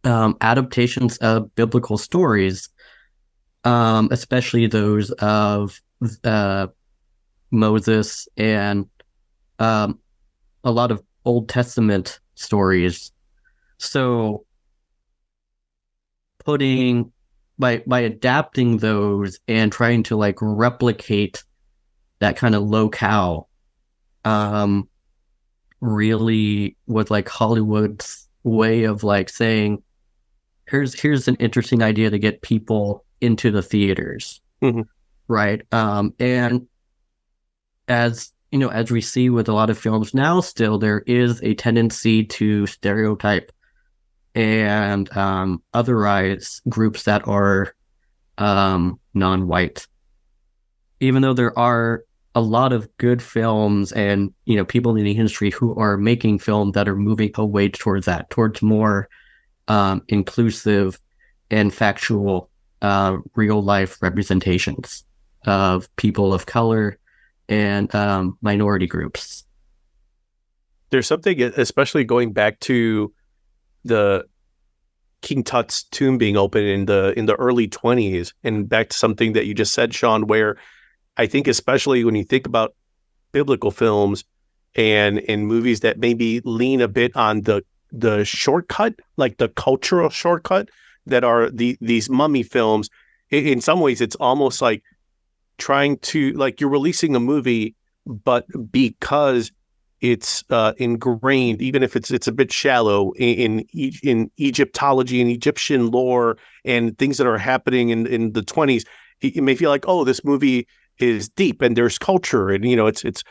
adaptations of biblical stories, especially those of Moses and a lot of Old Testament stories. So putting by adapting those and trying to like replicate that kind of locale, really was like Hollywood's way of like saying, here's an interesting idea to get people into the theaters. Right. And as as we see with a lot of films now, still there is a tendency to stereotype and otherize groups that are non-white, even though there are a lot of good films and people in the industry who are making film that are moving away towards that, towards more inclusive and factual real life representations of people of color and minority groups. There's something, especially going back to the King Tut's tomb being open in the early 20s, and back to something that you just said, Sean, where I think especially when you think about biblical films and movies that maybe lean a bit on the shortcut, like the cultural shortcut that are these mummy films, in some ways it's almost like trying to, like, you're releasing a movie, but because it's ingrained, even if it's a bit shallow in Egyptology and Egyptian lore and things that are happening in the 20s, you may feel like, oh, this movie is deep and there's culture, and it's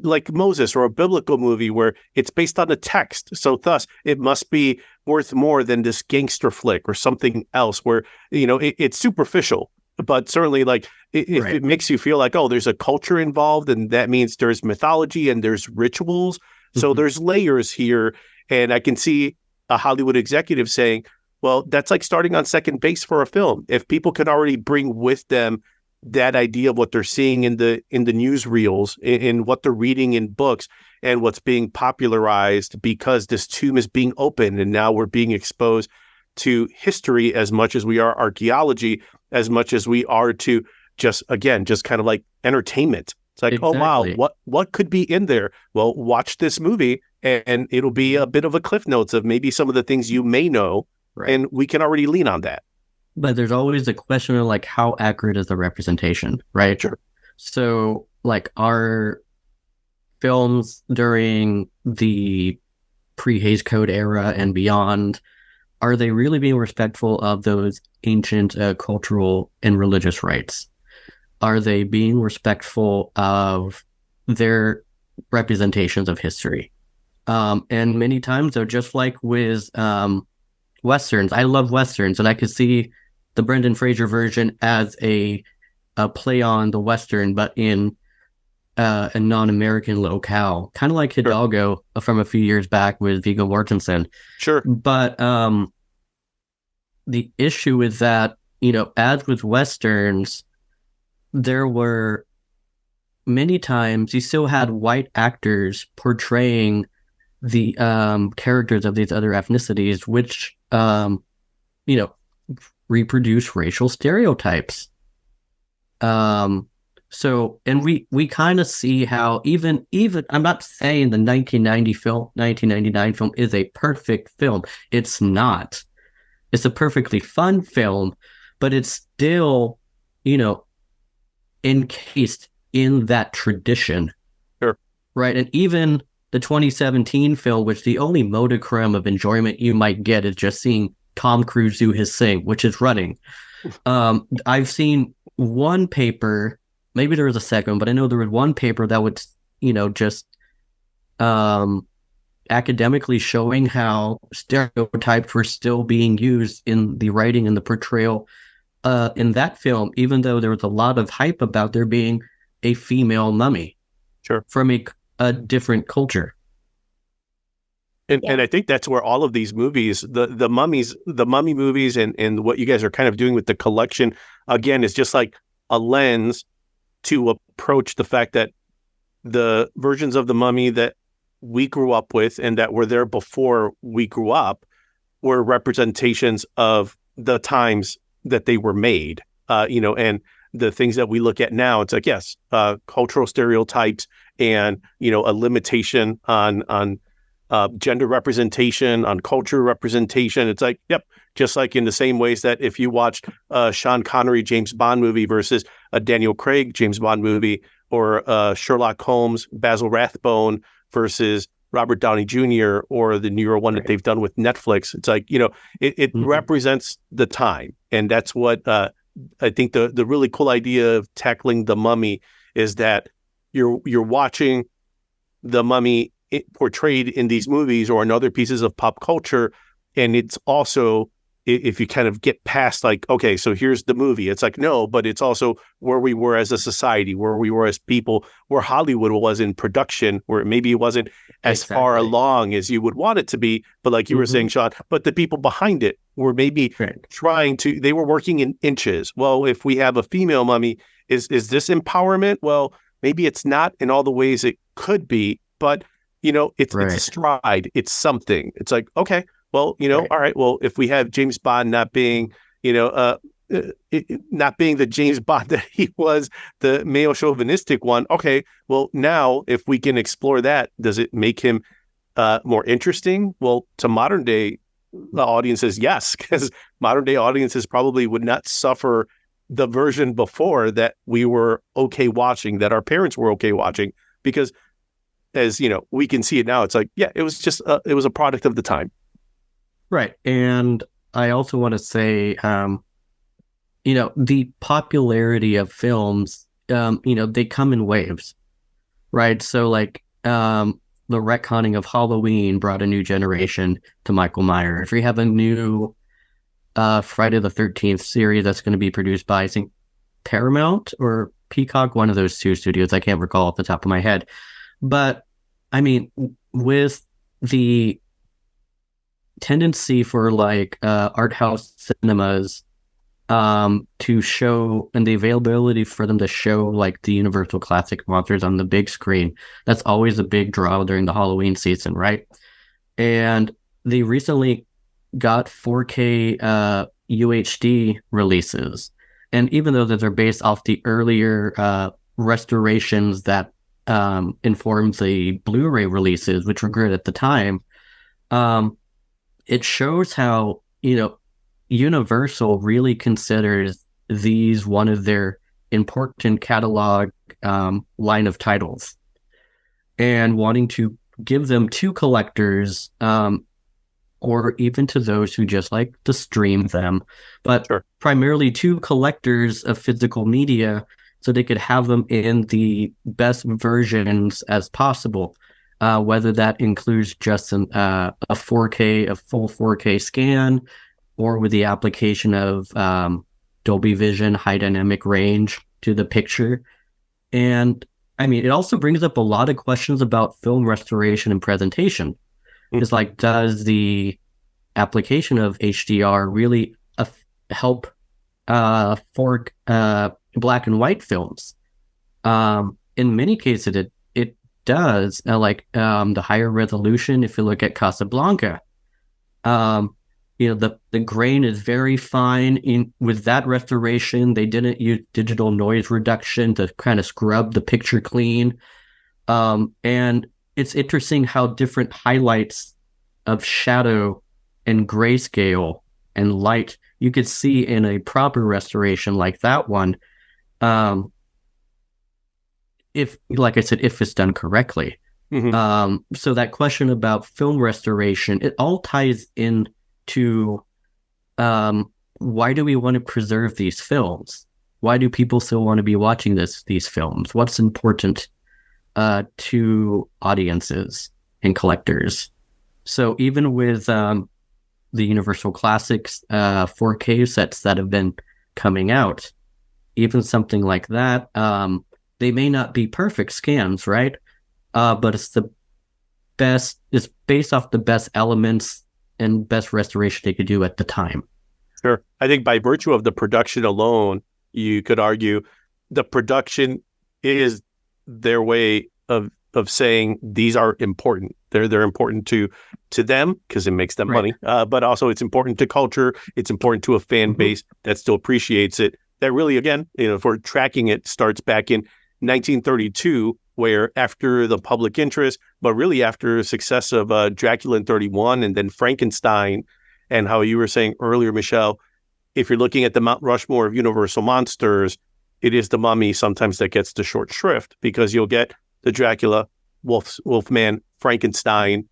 like Moses or a biblical movie where it's based on the text, so thus it must be worth more than this gangster flick or something else where it's superficial. But certainly, like, if Right. it makes you feel like, oh, there's a culture involved, and that means there's mythology and there's rituals. So Mhm. there's layers here. And I can see a Hollywood executive saying, well, that's like starting on second base for a film. If people can already bring with them that idea of what they're seeing in the newsreels, in what they're reading in books, and what's being popularized because this tomb is being opened, and now we're being exposed to history as much as we are archaeology, as much as we are to just kind of like entertainment. It's like, oh, wow, Exactly. what could be in there? Well, watch this movie and it'll be a bit of a cliff notes of maybe some of the things you may know, Right. and we can already lean on that. But there's always the question of, like, how accurate is the representation, right? Sure. So, like, our films during the pre-Hays Code era and beyond, are they really being respectful of those ancient cultural and religious rites? Are they being respectful of their representations of history? And many times, though, just like with Westerns, I love Westerns, and I could see the Brendan Fraser version as a play on the Western, but in a non-American locale, kind of like Hidalgo from a few years back with Viggo Mortensen. Sure. But the issue is that, as with Westerns, there were many times you still had white actors portraying the characters of these other ethnicities, which, reproduce racial stereotypes. So, and we kind of see how even I'm not saying the 1999 film is a perfect film. It's not. It's a perfectly fun film, but it's still, encased in that tradition. Sure. Right. And even the 2017 film, which the only modicum of enjoyment you might get is just seeing Tom Cruise do his thing, which is running. I've seen one paper, maybe there was a second, but I know there was one paper that would, just academically showing how stereotypes were still being used in the writing and the portrayal in that film, even though there was a lot of hype about there being a female mummy. Sure. From a different culture. And I think that's where all of these movies, the mummy movies, and what you guys are kind of doing with the collection, again, is just like a lens to approach the fact that the versions of the mummy that we grew up with and that were there before we grew up were representations of the times that they were made, and the things that we look at now. It's like, yes, cultural stereotypes and, a limitation on gender representation, on culture representation. It's like, yep, just like in the same ways that if you watched a Sean Connery James Bond movie versus a Daniel Craig James Bond movie, or Sherlock Holmes Basil Rathbone versus Robert Downey Jr., or the newer one that they've done with Netflix, it's like, it represents the time. And that's what I think the really cool idea of tackling the mummy is that you're watching the mummy portrayed in these movies or in other pieces of pop culture. And it's also, if you kind of get past like, okay, so here's the movie, it's like, no, but it's also where we were as a society, where we were as people, where Hollywood was in production, where maybe it wasn't as far along as you would want it to be. But like you were saying, Sean, but the people behind it were maybe they were working in inches. Well, if we have a female mummy, is this empowerment? Well, maybe it's not in all the ways it could be, but it's a stride. It's something. It's like, okay, Well, Right. all right. Well, if we have James Bond not being, not being the James Bond that he was, the male chauvinistic one. Okay. Well, now if we can explore that, does it make him more interesting? Well, to modern day audiences, yes, because modern day audiences probably would not suffer the version before that we were okay watching, that our parents were okay watching, because as we can see it now, it's like, yeah, it was just it was a product of the time. Right. And I also want to say, the popularity of films, they come in waves, right? So like, the retconning of Halloween brought a new generation to Michael Myers. We have a new Friday the 13th series that's going to be produced by, I think, Paramount or Peacock, one of those two studios. I can't recall off the top of my head. But, I mean, with the tendency for like art house cinemas to show, and the availability for them to show like the Universal Classic monsters on the big screen, that's always a big draw during the Halloween season, right? And they recently got 4K UHD releases, and even though those are based off the earlier restorations that informs the Blu-ray releases, which were good at the time, it shows how Universal really considers these one of their important catalog line of titles, and wanting to give them to collectors, or even to those who just like to stream them, but Sure. primarily to collectors of physical media, so they could have them in the best versions as possible, whether that includes just a full 4K scan, or with the application of Dolby Vision high dynamic range to the picture. And I mean, it also brings up a lot of questions about film restoration and presentation. Mm-hmm. It's like, does the application of HDR really help for black and white films? In many cases, it does. The higher resolution, if you look at Casablanca, the grain is very fine. With that restoration, they didn't use digital noise reduction to kind of scrub the picture clean. And it's interesting how different highlights of shadow and grayscale and light you could see in a proper restoration like that one. If it's done correctly. Mm-hmm. So that question about film restoration, it all ties in to why do we want to preserve these films? Why do people still want to be watching these films? What's important to audiences and collectors? So even with the Universal Classics 4K sets that have been coming out, even something like that, they may not be perfect scans, right? But it's the best. It's based off the best elements and best restoration they could do at the time. Sure. I think by virtue of the production alone, you could argue the production is their way of saying these are important. They're important to them because it makes them money. But also it's important to culture. It's important to a fan base that still appreciates it. That really, again, for tracking it, starts back in 1932, where after the public interest, but really after the success of Dracula in 31 and then Frankenstein, and how you were saying earlier, Michelle, if you're looking at the Mount Rushmore of Universal monsters, it is the Mummy sometimes that gets the short shrift, because you'll get the Dracula, Wolfman, Frankenstein,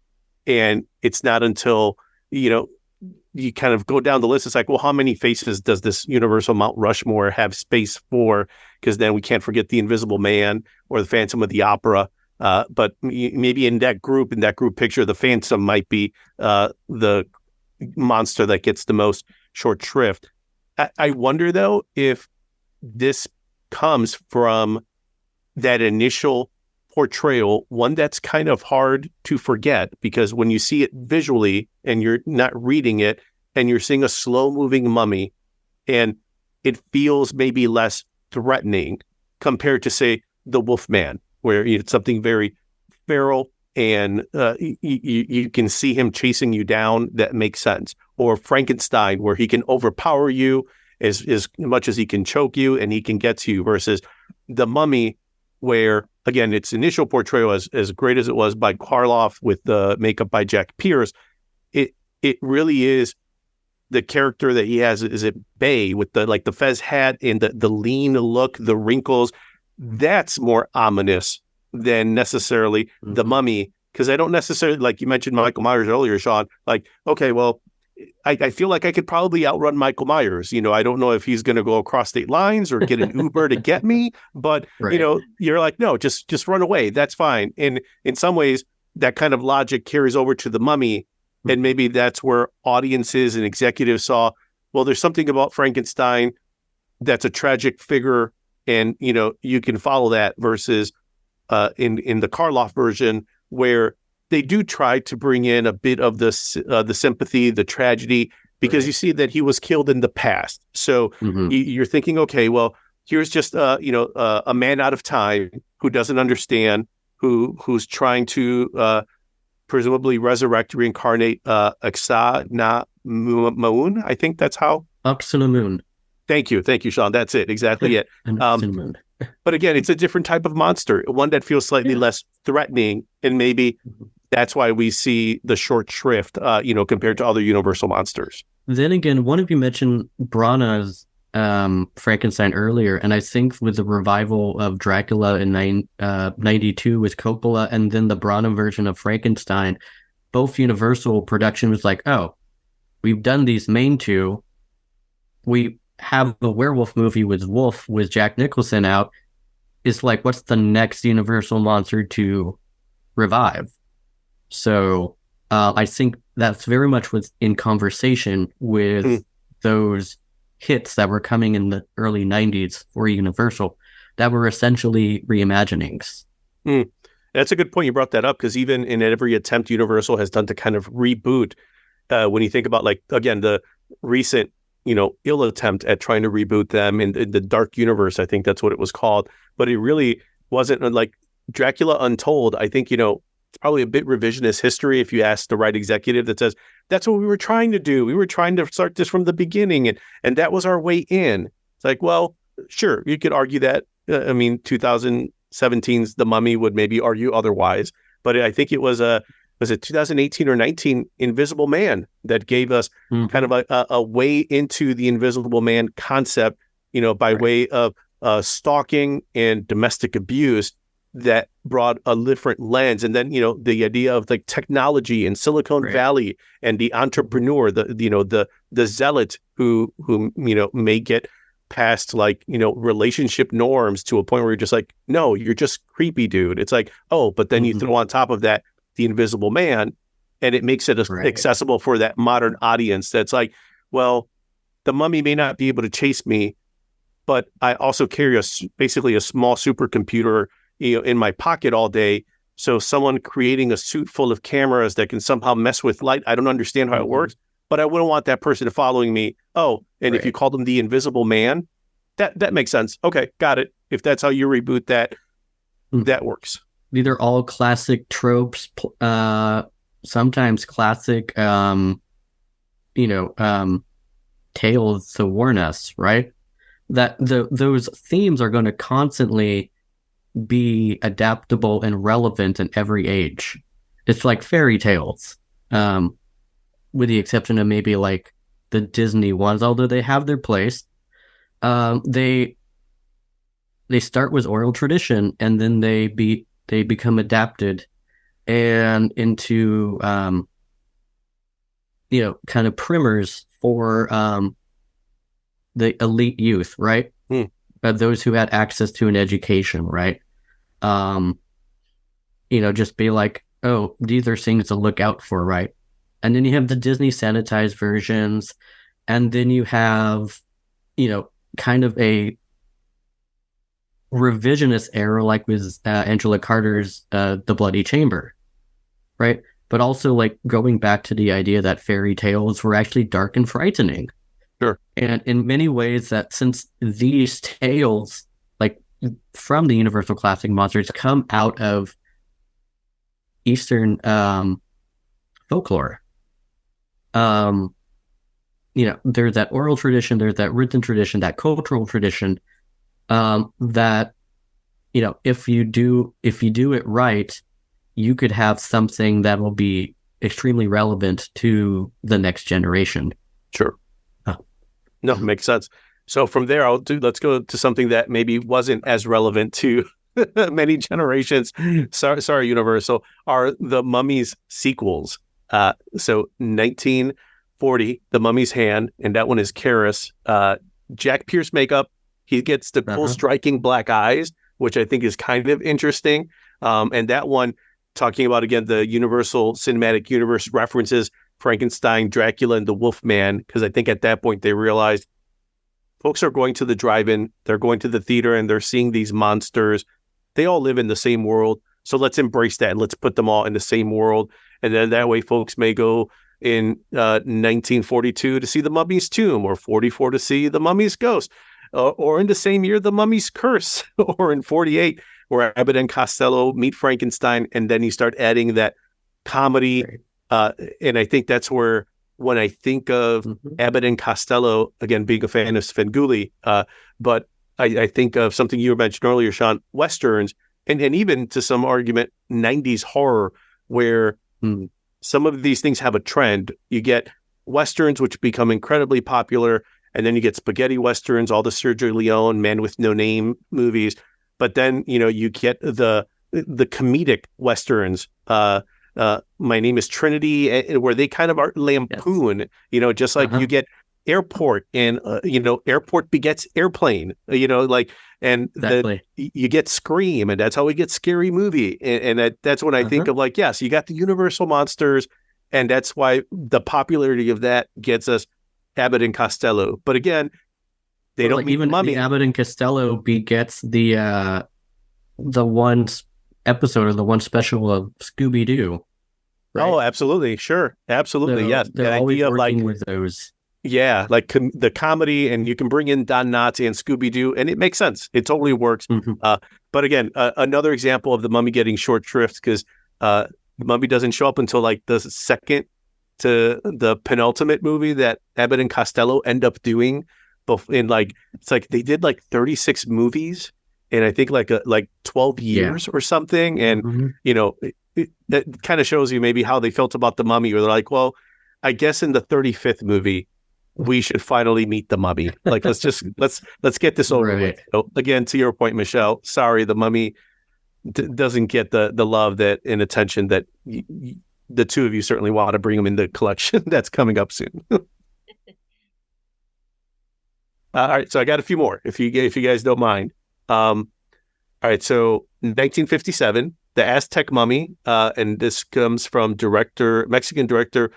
and it's not until, you kind of go down the list. It's like, well, how many faces does this Universal Mount Rushmore have space for? Because then we can't forget the Invisible Man or the Phantom of the Opera. But maybe in that group picture, the Phantom might be the monster that gets the most short shrift. I wonder, though, if this comes from that initial portrayal, one that's kind of hard to forget, because when you see it visually and you're not reading it and you're seeing a slow moving mummy, and it feels maybe less threatening compared to, say, the Wolfman, where it's something very feral, and you can see him chasing you down. That makes sense. Or Frankenstein, where he can overpower you as much as he can choke you, and he can get to you, versus the Mummy, where, again, its initial portrayal, as great as it was by Karloff with the makeup by Jack Pierce, it really is the character that he has is at bay with the fez hat and the lean look, the wrinkles. That's more ominous than necessarily the Mummy, because I don't necessarily, like you mentioned Michael Myers earlier, Sean, like, okay, well, I feel like I could probably outrun Michael Myers. I don't know if he's going to go across state lines or get an Uber to get me, but Right. You're like, no, just run away. That's fine. And in some ways, that kind of logic carries over to the Mummy, and maybe that's where audiences and executives saw, well, there's something about Frankenstein that's a tragic figure, and you can follow that, versus in the Karloff version, where they do try to bring in a bit of the sympathy, the tragedy, because you see that he was killed in the past. So you're thinking, okay, well, here's just a man out of time who doesn't understand, who's trying to presumably reincarnate Aksa na Moon. I think that's how. Upsala Moon. Thank you, Sean. That's it, exactly it. Moon. But again, it's a different type of monster, one that feels slightly less threatening, and maybe that's why we see the short shrift, compared to other Universal monsters. Then again, one of you mentioned Branagh's Frankenstein earlier, and I think with the revival of Dracula in 92 with Coppola, and then the Branagh version of Frankenstein, both Universal production was like, oh, we've done these main two. We have a werewolf movie with Jack Nicholson out. It's like, what's the next Universal monster to revive? So I think that's very much in conversation with those hits that were coming in the early 90s for Universal that were essentially reimaginings. That's a good point. You brought that up, because even in every attempt Universal has done to kind of reboot, when you think about, like, again, the recent ill attempt at trying to reboot them in the Dark Universe, I think that's what it was called. But it really wasn't, like Dracula Untold. I think, it's probably a bit revisionist history if you ask the right executive that says, that's what we were trying to do. We were trying to start this from the beginning, and that was our way in. It's like, well, sure, you could argue that. 2017's The Mummy would maybe argue otherwise. But I think it was it 2018 or 19 Invisible Man that gave us kind of a way into the Invisible Man concept, by way of stalking and domestic abuse, that brought a different lens. And then, the idea of like technology in Silicon Valley, and the entrepreneur, the zealot who may get past relationship norms to a point where you're just like, no, you're just creepy, dude. It's like, oh, but then you throw on top of that the Invisible Man, and it makes it accessible for that modern audience that's like, well, the Mummy may not be able to chase me, but I also carry basically a small supercomputer in my pocket all day. So someone creating a suit full of cameras that can somehow mess with light, I don't understand how it works, but I wouldn't want that person following me. Oh, and if you call them the Invisible Man, that makes sense. Okay, got it. If that's how you reboot that, that works. These are all classic tropes, sometimes classic, tales to warn us, right? That those themes are going to constantly be adaptable and relevant in every age. It's like fairy tales, with the exception of maybe like the Disney ones, although they have their place. They start with oral tradition, and then they become adapted and into kind of primers for the elite youth, right? Those who had access to an education, right? Just be like, oh, these are things to look out for, right? And then you have the Disney sanitized versions, and then you have, kind of a revisionist era, like with Angela Carter's The Bloody Chamber, right? But also like going back to the idea that fairy tales were actually dark and frightening. Sure. And in many ways, that since these tales, like from the Universal Classic monsters, come out of Eastern folklore. There's that oral tradition, there's that written tradition, that cultural tradition, that, if you do it right, you could have something that will be extremely relevant to the next generation. Sure. No, makes sense. So from there, let's go to something that maybe wasn't as relevant to many generations. Sorry, Universal, are the Mummies sequels. So 1940, The Mummy's Hand, and that one is Karis. Jack Pierce makeup. He gets the cool striking black eyes, which I think is kind of interesting. And that one, talking about, again, the Universal Cinematic Universe references Frankenstein, Dracula, and the Wolfman, because I think at that point they realized folks are going to the drive-in, they're going to the theater, and they're seeing these monsters. They all live in the same world, so let's embrace that and let's put them all in the same world. And then that way folks may go in 1942 to see The Mummy's Tomb, or 44 to see The Mummy's Ghost, or in the same year, The Mummy's Curse, or in 48, where Abbott and Costello meet Frankenstein, and then you start adding that comedy. And I think that's where, when I think of Abbott and Costello, again, being a fan of Svengoolie, but I think of something you mentioned earlier, Sean, Westerns, and even to some argument, 90s horror, where some of these things have a trend. You get Westerns, which become incredibly popular, and then you get spaghetti Westerns, all the Sergio Leone, Man with No Name movies. But then, you get the comedic Westerns, My Name is Trinity, where they kind of are lampoon, just like you get Airport, and Airport begets Airplane, and exactly. You get Scream, and that's how we get Scary Movie, and that's when I think of, yes, you got the Universal monsters, and that's why the popularity of that gets us Abbott and Costello. But again, they don't even Mummy. The Abbott and Costello begets the one episode, or the one special of Scooby-Doo. Right? Oh, absolutely. Sure. Absolutely. Yes. They're always working with those. Yeah. Like the comedy, and you can bring in Don Knotts and Scooby-Doo, and it makes sense. It totally works. But again, another example of the Mummy getting short shrift, because the Mummy doesn't show up until like the second to the penultimate movie that Abbott and Costello end up doing. It's like they did like 36 movies, and I think like 12 years or something. And, that kind of shows you maybe how they felt about the Mummy, where they're like, well, I guess in the 35th movie, we should finally meet the Mummy. Like, let's get this over with. So again, to your point, Michelle, sorry, the Mummy doesn't get the love and attention that the two of you certainly want to bring them in the collection that's coming up soon. All right, so I got a few more, if you guys don't mind. All right, so 1957, The Aztec Mummy, and this comes from Mexican director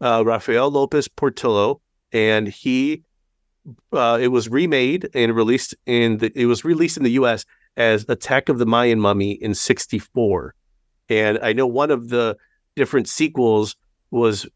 Rafael Lopez Portillo, and it was remade and released it was released in the U.S. as Attack of the Mayan Mummy in 1964. And I know one of the different sequels was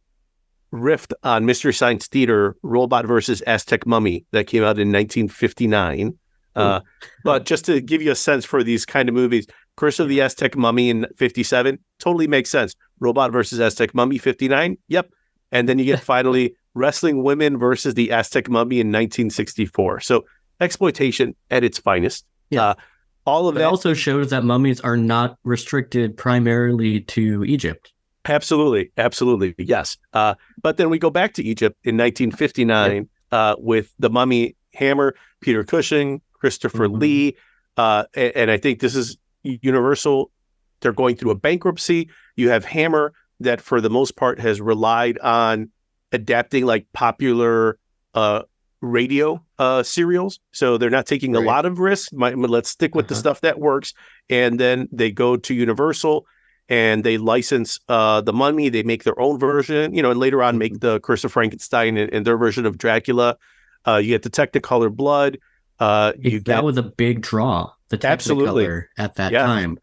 riffed on Mystery Science Theater Robot versus Aztec Mummy that came out in 1959. But just to give you a sense for these kind of movies, Curse of the Aztec Mummy in 1957 totally makes sense. Robot versus Aztec Mummy 1959, yep. And then you get finally Wrestling Women versus the Aztec Mummy in 1964. So exploitation at its finest. Yeah. All of that also shows that mummies are not restricted primarily to Egypt. Absolutely. Yes. But then we go back to Egypt in 1959 with The Mummy, Hammer, Peter Cushing, Christopher Lee. And I think this is Universal. They're going through a bankruptcy. You have Hammer, that for the most part has relied on adapting like popular radio serials. So they're not taking a lot of risks. Let's stick with the stuff that works. And then they go to Universal and they license The Mummy. They make their own version, and later on make the Curse of Frankenstein and their version of Dracula. You get the Technicolor blood. That was a big draw, the Technicolor at that time.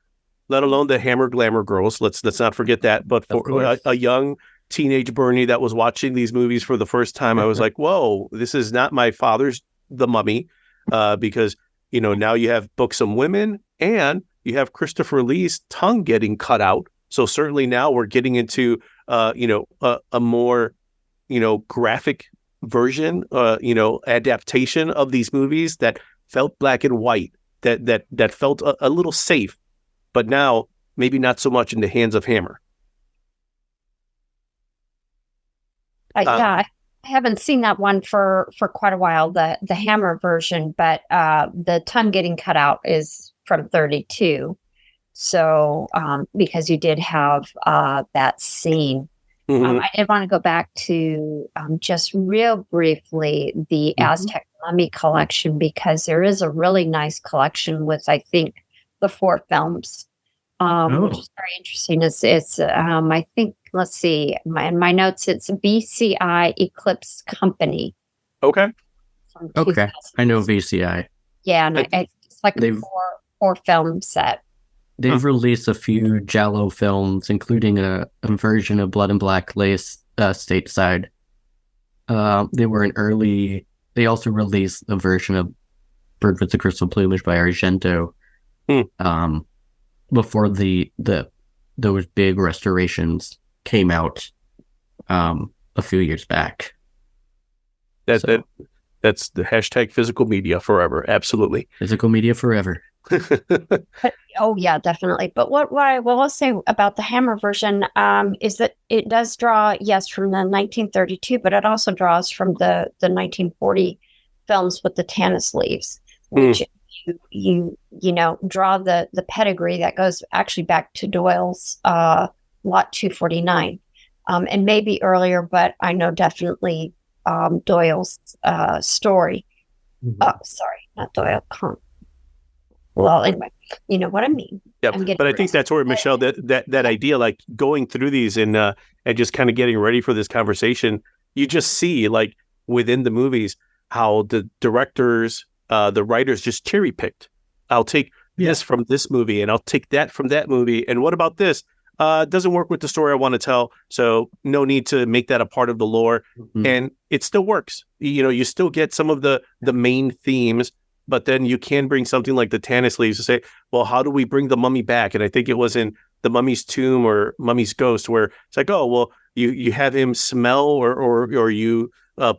Let alone the Hammer Glamour girls. Let's not forget that. But for a young teenage Bernie that was watching these movies for the first time, I was like, whoa, this is not my father's The Mummy, because, now you have Buxom Women and you have Christopher Lee's tongue getting cut out. So certainly now we're getting into a more graphic version, adaptation of these movies that felt black and white, that felt a little safe, but now maybe not so much in the hands of Hammer. I haven't seen that one for quite a while, the Hammer version, but the tongue getting cut out is from 32. So because you did have that scene. Mm-hmm. I did want to go back to just real briefly the Aztec Mummy collection, because there is a really nice collection with, I think, the 4 films, which is very interesting. It's I think, let's see, in my notes, it's VCI Eclipse Company. Okay. Okay. I know VCI. Yeah, and it's like a 4-film set. They've released a few Giallo films, including a version of Blood and Black Lace stateside. They also released a version of Bird with the Crystal Plumage by Argento before those big restorations came out a few years back. That's the hashtag physical media forever. Absolutely. Physical media forever. Oh yeah, definitely. But what I will say about the Hammer version is that it does draw, yes, from the 1932, but it also draws from the 1940 films with the Tanis leaves, which you draw the pedigree that goes actually back to Doyle's Lot 249, and maybe earlier, but I know definitely Doyle's story. Sorry, not Doyle. Well, anyway, you know what I mean. Yeah, but I think that's where, Michelle, that idea, like going through these and just kind of getting ready for this conversation, you just see, like, within the movies how the directors, the writers just cherry picked. I'll take this from this movie and I'll take that from that movie. And what about this? It doesn't work with the story I want to tell, so no need to make that a part of the lore. And it still works. You still get some of the main themes, but then you can bring something like the Tanis leaves to say, well, how do we bring the mummy back? And I think it was in the Mummy's Tomb or Mummy's Ghost, where it's like, oh, well, you have him smell or you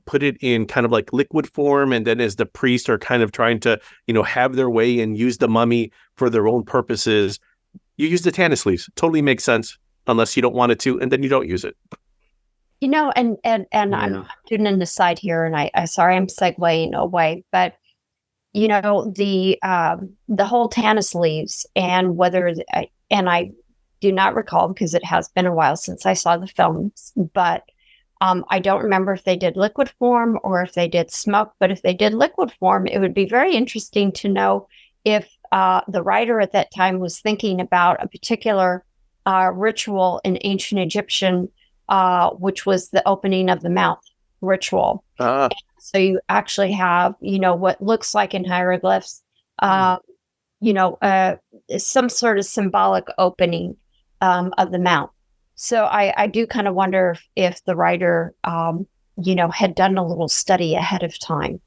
put it in kind of like liquid form. And then as the priests are kind of trying to, have their way and use the mummy for their own purposes, you use the Tanis leaves. Totally makes sense, unless you don't want it to, and then you don't use it. And I'm doing an aside here, and I sorry I'm segueing away, but the whole Tanis leaves, and whether and I do not recall because it has been a while since I saw the films, but I don't remember if they did liquid form or if they did smoke. But if they did liquid form, it would be very interesting to know if the writer at that time was thinking about a particular ritual in ancient Egyptian, which was the opening of the mouth ritual. So you actually have, what looks like in hieroglyphs, some sort of symbolic opening of the mouth. So I do kind of wonder if the writer, had done a little study ahead of time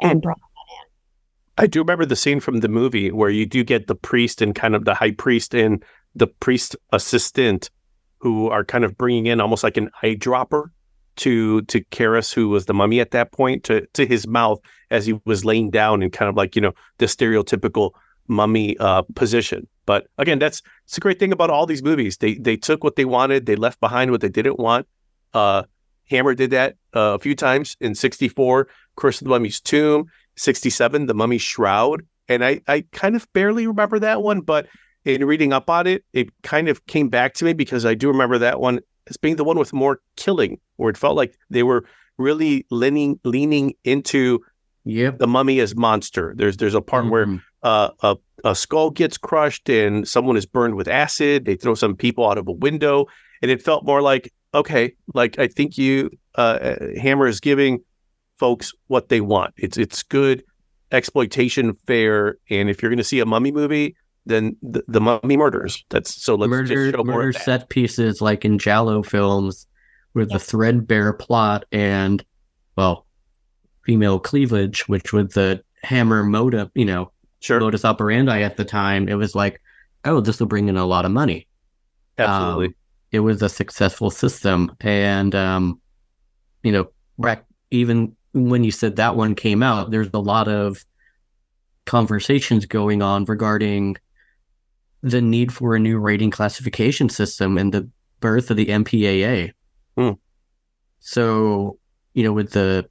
and brought that in. I do remember the scene from the movie where you do get the priest and kind of the high priest and the priest assistant who are kind of bringing in almost like an eyedropper to Karras, who was the mummy at that point, to his mouth as he was laying down in kind of like, the stereotypical mummy position. But again, it's a great thing about all these movies. They took what they wanted, they left behind what they didn't want. Hammer did that a few times in 64, Curse of the Mummy's Tomb, 67, The Mummy's Shroud. And I kind of barely remember that one, but in reading up on it, it kind of came back to me because I do remember that one as being the one with more killing, where it felt like they were really leaning into the mummy as monster. There's a part where a skull gets crushed and someone is burned with acid. They throw some people out of a window, and it felt more like, okay, like I think Hammer is giving folks what they want. It's good exploitation fare, and if you're going to see a mummy movie, then the mummy murders. Let's just show more of that. Set pieces like in Giallo films with the threadbare plot and, well, female cleavage, which with the Hammer modus operandi at the time, it was like, oh, this will bring in a lot of money. Absolutely. It was a successful system. And, back even when you said that one came out, there's a lot of conversations going on regarding the need for a new rating classification system and the birth of the MPAA. So, with the,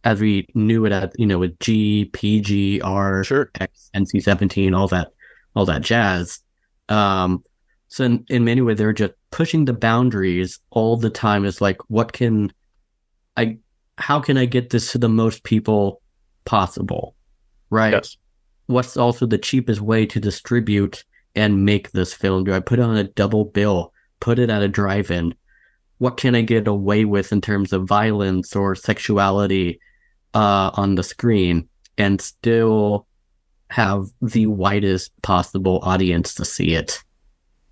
as we knew it at, with G, PG, R, Sure. X, NC-17, all that jazz. So in many ways, they're just pushing the boundaries all the time. It's like, how can I get this to the most people possible? Right? Yes. What's also the cheapest way to distribute and make this film? Do I put it on a double bill, put it at a drive-in? What can I get away with in terms of violence or sexuality on the screen and still have the widest possible audience to see it?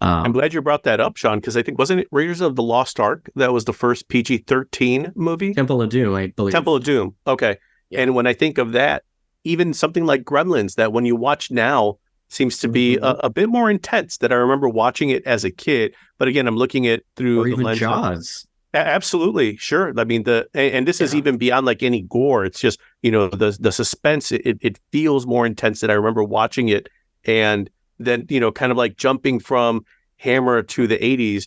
I'm glad you brought that up, Sean, because I think, wasn't it Raiders of the Lost Ark that was the first PG-13 movie? Temple of Doom, I believe. Temple of Doom. Okay. Yeah. And when I think of that, even something like Gremlins, that when you watch now seems to be a bit more intense than I remember watching it as a kid. But again, I'm looking at through or the even lens Jaws. Absolutely. Sure. I mean, and this is even beyond like any gore. It's just, the suspense, it feels more intense than I remember watching it. And then, kind of like jumping from Hammer to the 80s,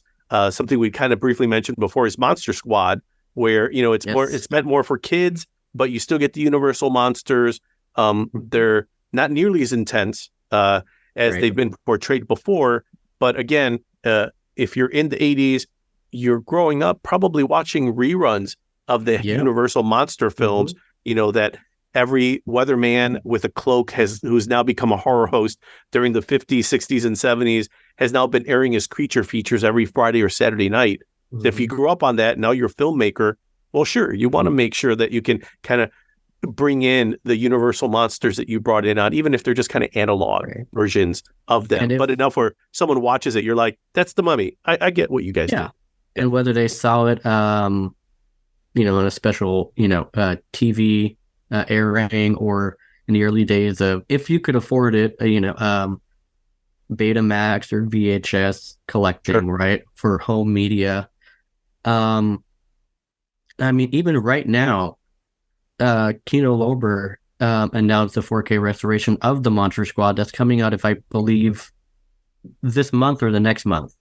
something we kind of briefly mentioned before is Monster Squad, where, it's meant more for kids, but you still get the universal monsters. They're not nearly as intense as they've been portrayed before. But again, if you're in the 80s, you're growing up probably watching reruns of the Universal monster films, that every weatherman with a cloak who's now become a horror host during the 50s, 60s, and 70s has now been airing his creature features every Friday or Saturday night. So if you grew up on that, now you're a filmmaker, well, sure, you want to make sure that you can kind of bring in the Universal monsters that you brought in on, even if they're just kind of analog versions of them. But enough where someone watches it, you're like, that's the Mummy. I get what you guys do. And whether they saw it, in a special, TV airing, or in the early days of, if you could afford it, Betamax or VHS collecting, right, for home media. I mean, even right now, Kino Lorber announced a 4K restoration of the Monster Squad that's coming out, if I believe, this month or the next month.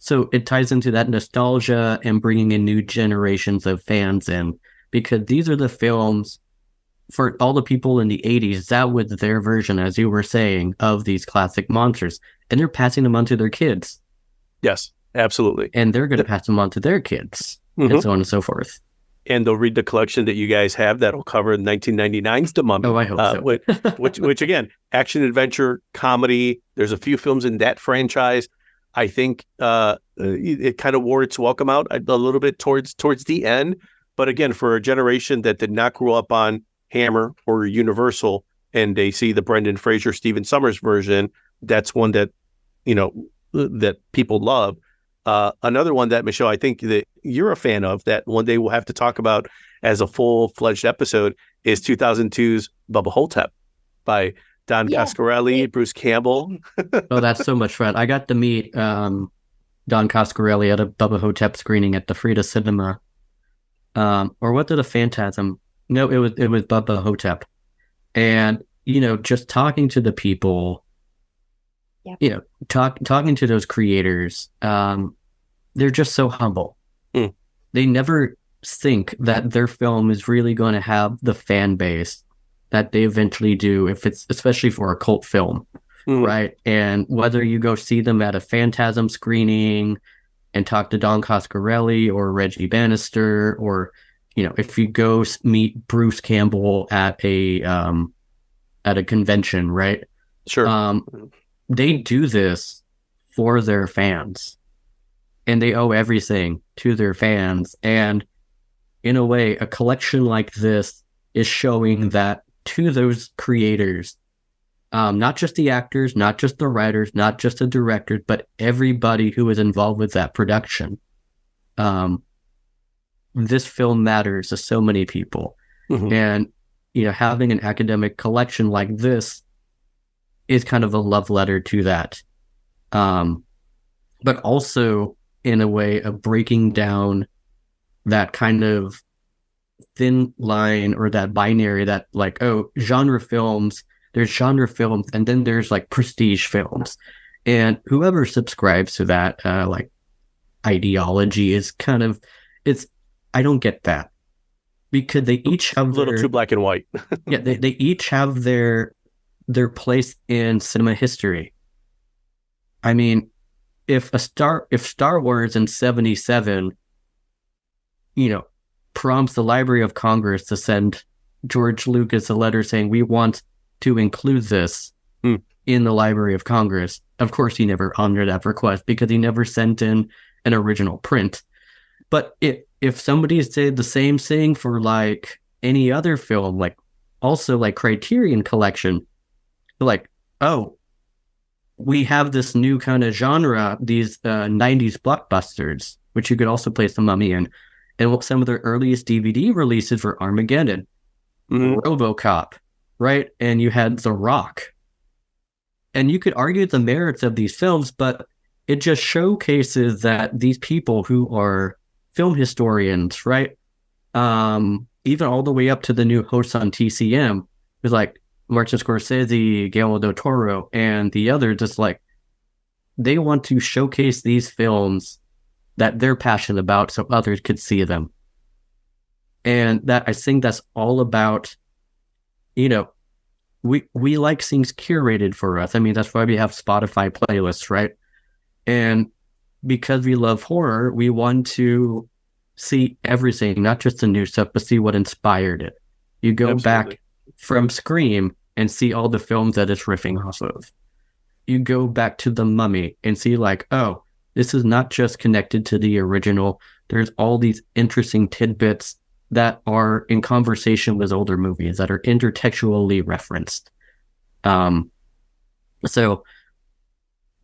So it ties into that nostalgia and bringing in new generations of fans in, because these are the films for all the people in the 80s, that was their version, as you were saying, of these classic monsters. And they're passing them on to their kids. Yes, absolutely. And they're going to pass them on to their kids, and so on and so forth. And they'll read the collection that you guys have that'll cover 1999's The Mummy. Oh, I hope so. which again, action, adventure, comedy. There's a few films in that franchise. I think it kind of wore its welcome out a little bit towards the end. But again, for a generation that did not grow up on Hammer or Universal, and they see the Brendan Fraser, Stephen Sommers version, that's one that, that people love. Another one that, Michelle, I think that you're a fan of, that one day we'll have to talk about as a full-fledged episode, is 2002's Bubba Hotep by Don Coscarelli, Bruce Campbell. Oh, that's so much fun. I got to meet Don Coscarelli at a Bubba Hotep screening at the Frida Cinema. Or what did a Phantasm? No, it was Bubba Hotep. And, just talking to the people, talking to those creators, they're just so humble. They never think that their film is really going to have the fan base that they eventually do, if it's especially for a cult film, right? And whether you go see them at a Phantasm screening and talk to Don Coscarelli or Reggie Bannister, or if you go meet Bruce Campbell at a convention, right? Sure. They do this for their fans, and they owe everything to their fans. And in a way, a collection like this is showing that to those creators, not just the actors, not just the writers, not just the directors, but everybody who is involved with that production. This film matters to so many people. And, having an academic collection like this is kind of a love letter to that. but also in a way of breaking down that kind of thin line or that binary that like, oh, genre films, there's genre films, and then there's like prestige films. And whoever subscribes to that like ideology is kind of, it's, I don't get that, because they each have a little too black and white. yeah, they each have their place in cinema history. I mean, if Star Wars in 77, prompts the Library of Congress to send George Lucas a letter saying we want to include this in the Library of Congress, of course he never honored that request because he never sent in an original print. But if somebody said the same thing for like any other film, like also like Criterion Collection, like, oh, we have this new kind of genre, these 90s blockbusters, which you could also place The Mummy in. And some of their earliest DVD releases were Armageddon, RoboCop, right? And you had The Rock. And you could argue the merits of these films, but it just showcases that these people who are film historians, right? Even all the way up to the new hosts on TCM, was like Martin Scorsese, Guillermo del Toro, and the others, just like, they want to showcase these films that they're passionate about so others could see them. And that, I think that's all about, we like things curated for us. I mean, that's why we have Spotify playlists, right? And because we love horror, we want to see everything, not just the new stuff, but see what inspired it. You go back from Scream and see all the films that it's riffing off of. You go back to The Mummy and see like, oh, this is not just connected to the original. There's all these interesting tidbits that are in conversation with older movies that are intertextually referenced. So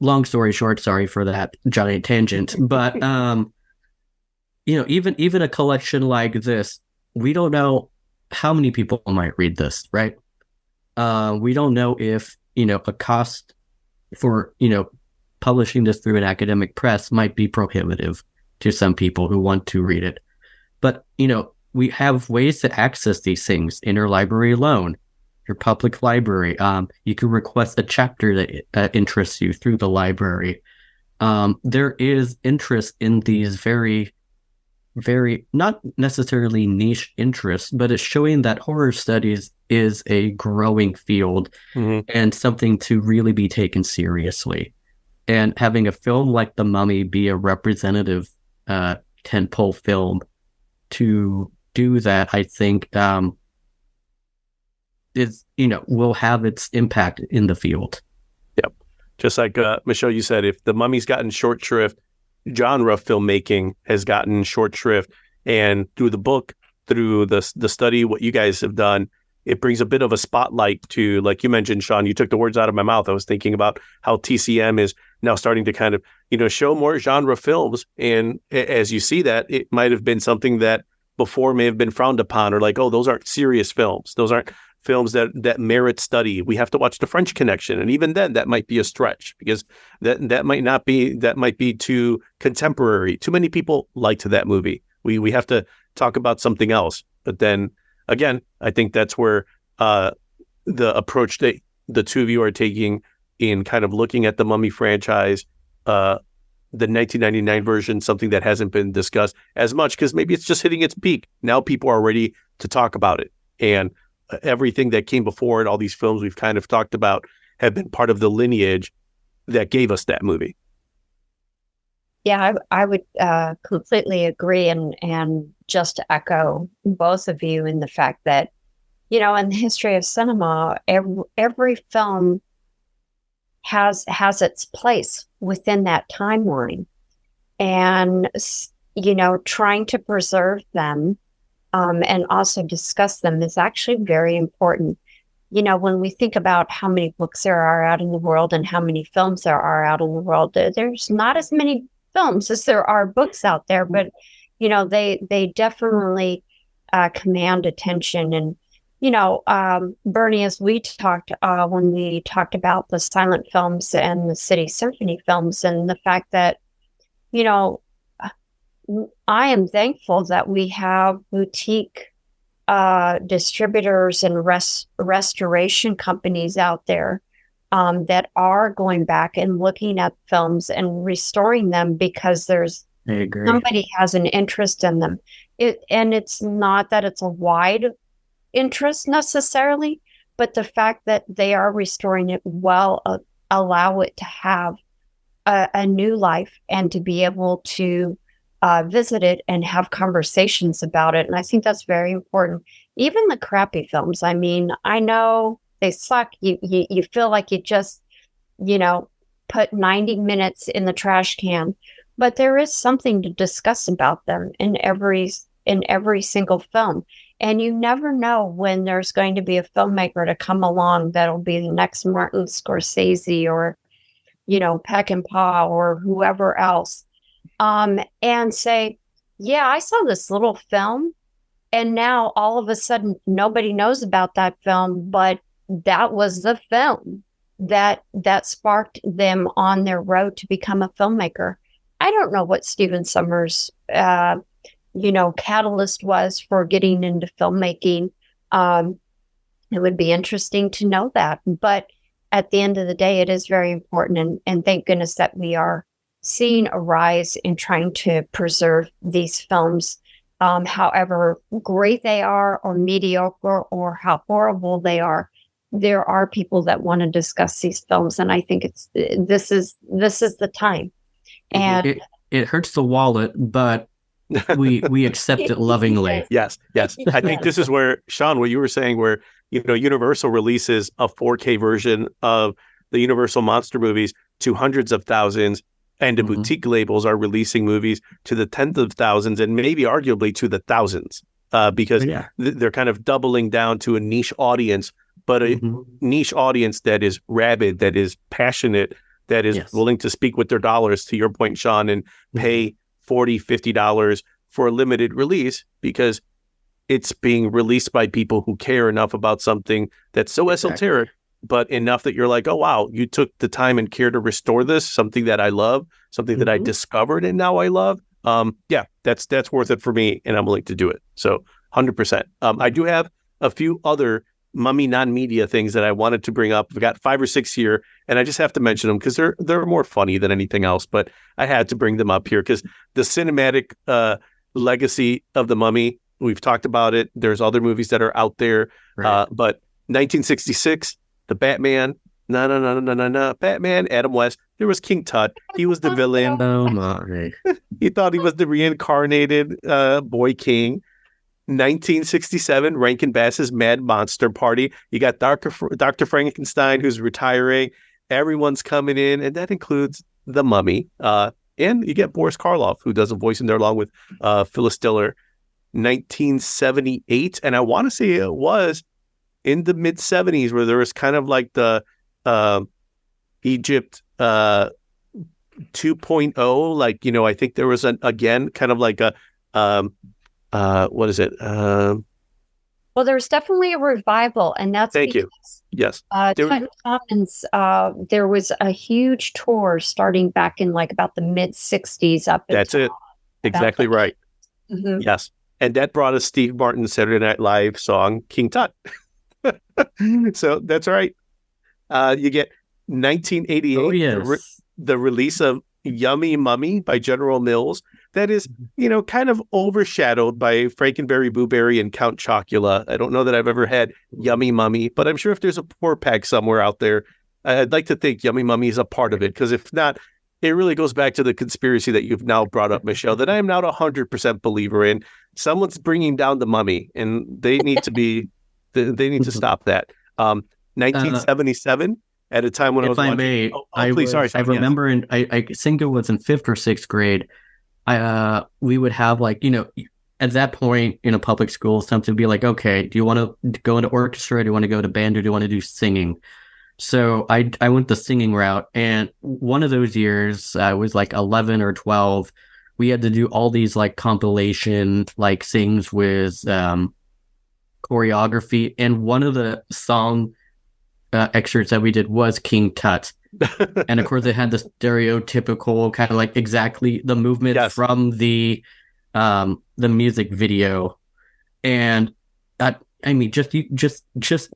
long story short, sorry for that giant tangent, but even a collection like this, we don't know how many people might read this, right? We don't know if, a cost for, publishing this through an academic press might be prohibitive to some people who want to read it. But, we have ways to access these things. Interlibrary loan, your public library. You can request a chapter that interests you through the library. There is interest in these very, very, not necessarily niche interests, but it's showing that horror studies is a growing field and something to really be taken seriously. And having a film like The Mummy be a representative tentpole film to do that, I think, is, will have its impact in the field. Yep. Just like Michelle, you said, if The Mummy's gotten short shrift, genre filmmaking has gotten short shrift. And through the book, through the study, what you guys have done, it brings a bit of a spotlight to, like you mentioned, Sean, you took the words out of my mouth. I was thinking about how TCM is now starting to kind of, show more genre films. And as you see that, it might have been something that before may have been frowned upon, or like, oh, those aren't serious films. Those aren't films that merit study. We have to watch The French Connection. And even then, that might be a stretch, because that might be too contemporary. Too many people liked that movie. We have to talk about something else. But then again, I think that's where the approach that the two of you are taking in kind of looking at the Mummy franchise, the 1999 version, something that hasn't been discussed as much, because maybe it's just hitting its peak. Now people are ready to talk about it. And everything that came before it, all these films we've kind of talked about, have been part of the lineage that gave us that movie. Yeah, I would completely agree, and just to echo both of you in the fact that, in the history of cinema, every film has its place within that timeline, and trying to preserve them and also discuss them is actually very important. When we think about how many books there are out in the world and how many films there are out in the world, there's not as many films as there are books out there, but they definitely command attention. And Bernie, as we talked when we talked about the silent films and the city symphony films, and the fact that you know, I am thankful that we have boutique distributors and restoration companies out there that are going back and looking at films and restoring them because I agree. somebody has an interest in them. And it's not that it's a wide interest necessarily, but the fact that they are restoring it allow it to have a new life and to be able to visit it and have conversations about it. And I think that's very important. Even the crappy films. I mean, I know they suck. You feel like you just, put 90 minutes in the trash can, but there is something to discuss about them in every single film. And you never know when there's going to be a filmmaker to come along that'll be the next Martin Scorsese or, Peckinpah or whoever else, and say, yeah, I saw this little film, and now all of a sudden nobody knows about that film, but that was the film that sparked them on their road to become a filmmaker. I don't know what Stephen Sommers' catalyst was for getting into filmmaking. It would be interesting to know that. But at the end of the day, it is very important. And thank goodness that we are seeing a rise in trying to preserve these films, however great they are or mediocre or how horrible they are. There are people that want to discuss these films. And I think this is the time. And it hurts the wallet, but we accept it lovingly. Yes. I think this is where, Sean, what you were saying, where Universal releases a 4K version of the Universal monster movies to hundreds of thousands, and the boutique labels are releasing movies to the tens of thousands and maybe arguably to the thousands, because they're kind of doubling down to a niche audience, but a niche audience that is rabid, that is passionate, that is willing to speak with their dollars, to your point, Sean, and pay $40, $50 for a limited release because it's being released by people who care enough about something that's so esoteric, but enough that you're like, oh, wow, you took the time and care to restore this, something that I love, something that I discovered and now I love. That's worth it for me, and I'm willing to do it. So 100%. I do have a few other mummy non-media things that I wanted to bring up. I've got 5 or 6 here, and I just have to mention them because they're more funny than anything else, but I had to bring them up here because the cinematic legacy of the Mummy, we've talked about it. There's other movies that are out there, but 1966, the Batman, Batman, Adam West. There was King Tut. He was the villain. Oh my! He thought he was the reincarnated Boy King. 1967, Rankin Bass's Mad Monster Party. You got Dr. Frankenstein, who's retiring. Everyone's coming in, and that includes the Mummy. And you get Boris Karloff, who does a voice in there along with Phyllis Diller. 1978, and I want to say it was in the mid 70s, where there was kind of like the Egypt 2.0. Like, I think there was again kind of like a what is it? Well, there's definitely a revival, and that's thank you. Yes, there was a huge tour starting back in like about the mid 60s up. That's it. Exactly right. Yes, and that brought us Steve Martin's Saturday Night Live song "King Tut." So that's right. You get 1988, the release of Yummy Mummy by General Mills. That is, kind of overshadowed by Frankenberry, Boo Berry, and Count Chocula. I don't know that I've ever had Yummy Mummy, but I'm sure if there's a 4-pack somewhere out there, I'd like to think Yummy Mummy is a part of it. Because if not, it really goes back to the conspiracy that you've now brought up, Michelle, that I am not 100% believer in. Someone's bringing down the Mummy, and they need to be, they need to stop that. 1977. At a time when I was watching. I remember I think it was in 5th or 6th grade. We would have at that point in a public school, something to be like, okay, do you want to go into orchestra? Do you want to go to band, or do you want to do singing? So I went the singing route, and one of those years, I was like 11 or 12. We had to do all these compilation things with choreography, and one of the song excerpts that we did was King Tut. And of course, it had the stereotypical kind of like exactly the movement Yes. from the music video. And I mean, just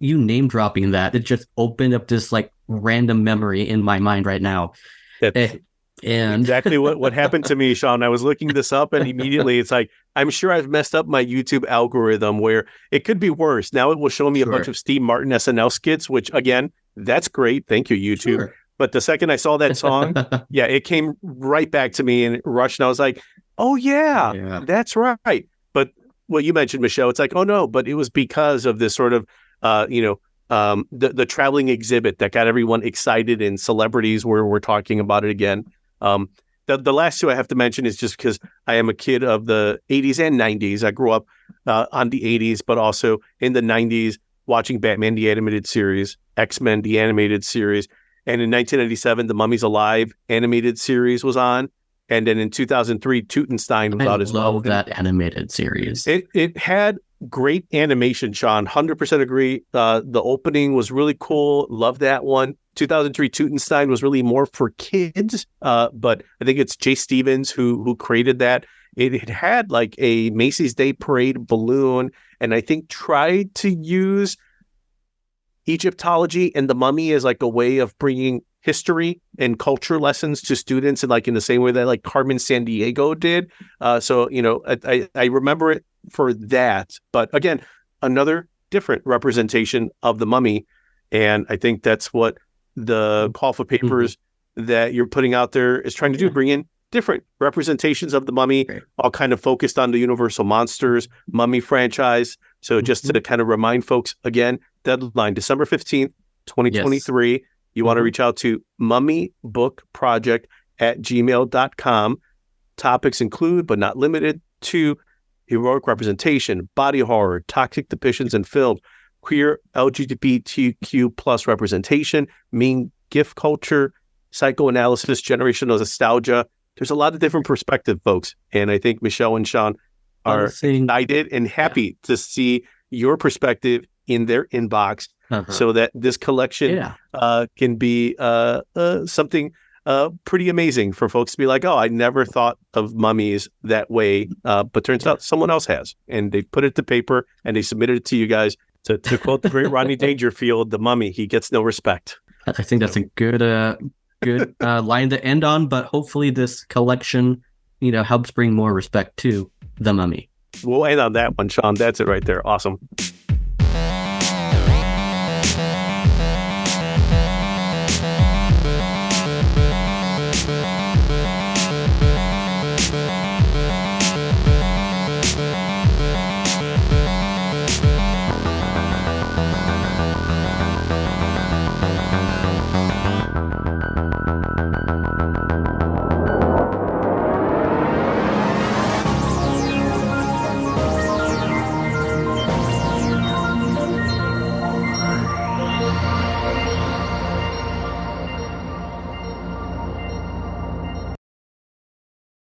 you name dropping that, it just opened up this like random memory in my mind right now. That's And exactly what happened to me, Sean. I was looking this up, and immediately it's like, I'm sure I've messed up my YouTube algorithm where it could be worse. Now it will show me a bunch of Steve Martin SNL skits, which again, that's great. Thank you, YouTube. Sure. But the second I saw that song, yeah, it came right back to me and it rushed. And I was like, oh, yeah, that's right. But what you mentioned, Michelle, it's like, oh, no, but it was because of this sort of, the traveling exhibit that got everyone excited, and celebrities were talking about it again. The last two I have to mention is just because I am a kid of the 80s and 90s. I grew up on the 80s, but also in the 90s watching Batman, the animated series, X-Men, the animated series. And in 1997, the Mummies Alive animated series was on. And then in 2003, Teutonstein was out as well. I love that animated series. It had great animation, Sean. 100% agree. The opening was really cool. Love that one. 2003 Teutonstein was really more for kids, but I think it's Jay Stevens who created that. It had like a Macy's Day Parade balloon, and I think tried to use Egyptology and the mummy as like a way of bringing history and culture lessons to students, and like in the same way that like Carmen Sandiego did. So, I remember it for that. But again, another different representation of the mummy. And I think that's what the call for papers that you're putting out there is trying to do, bring in different representations of the mummy, all kind of focused on the Universal Monsters mummy franchise. So just to kind of remind folks again, deadline December 15th, 2023. Yes. You want to reach out to mummybookproject@gmail.com. Topics include, but not limited to, heroic representation, body horror, toxic depictions in films, queer LGBTQ plus representation, mean gift culture, psychoanalysis, generational nostalgia. There's a lot of different perspective, folks. And I think Michelle and Sean are excited and happy to see your perspective in their inbox, so that this collection can be something pretty amazing for folks to be like, oh, I never thought of mummies that way, but turns out someone else has. And they put it to paper and they submitted it to you guys. To quote the great Rodney Dangerfield, the mummy, he gets no respect. I think that's a good line to end on, but hopefully this collection, helps bring more respect to the mummy. We'll end on that one, Sean. That's it right there. Awesome.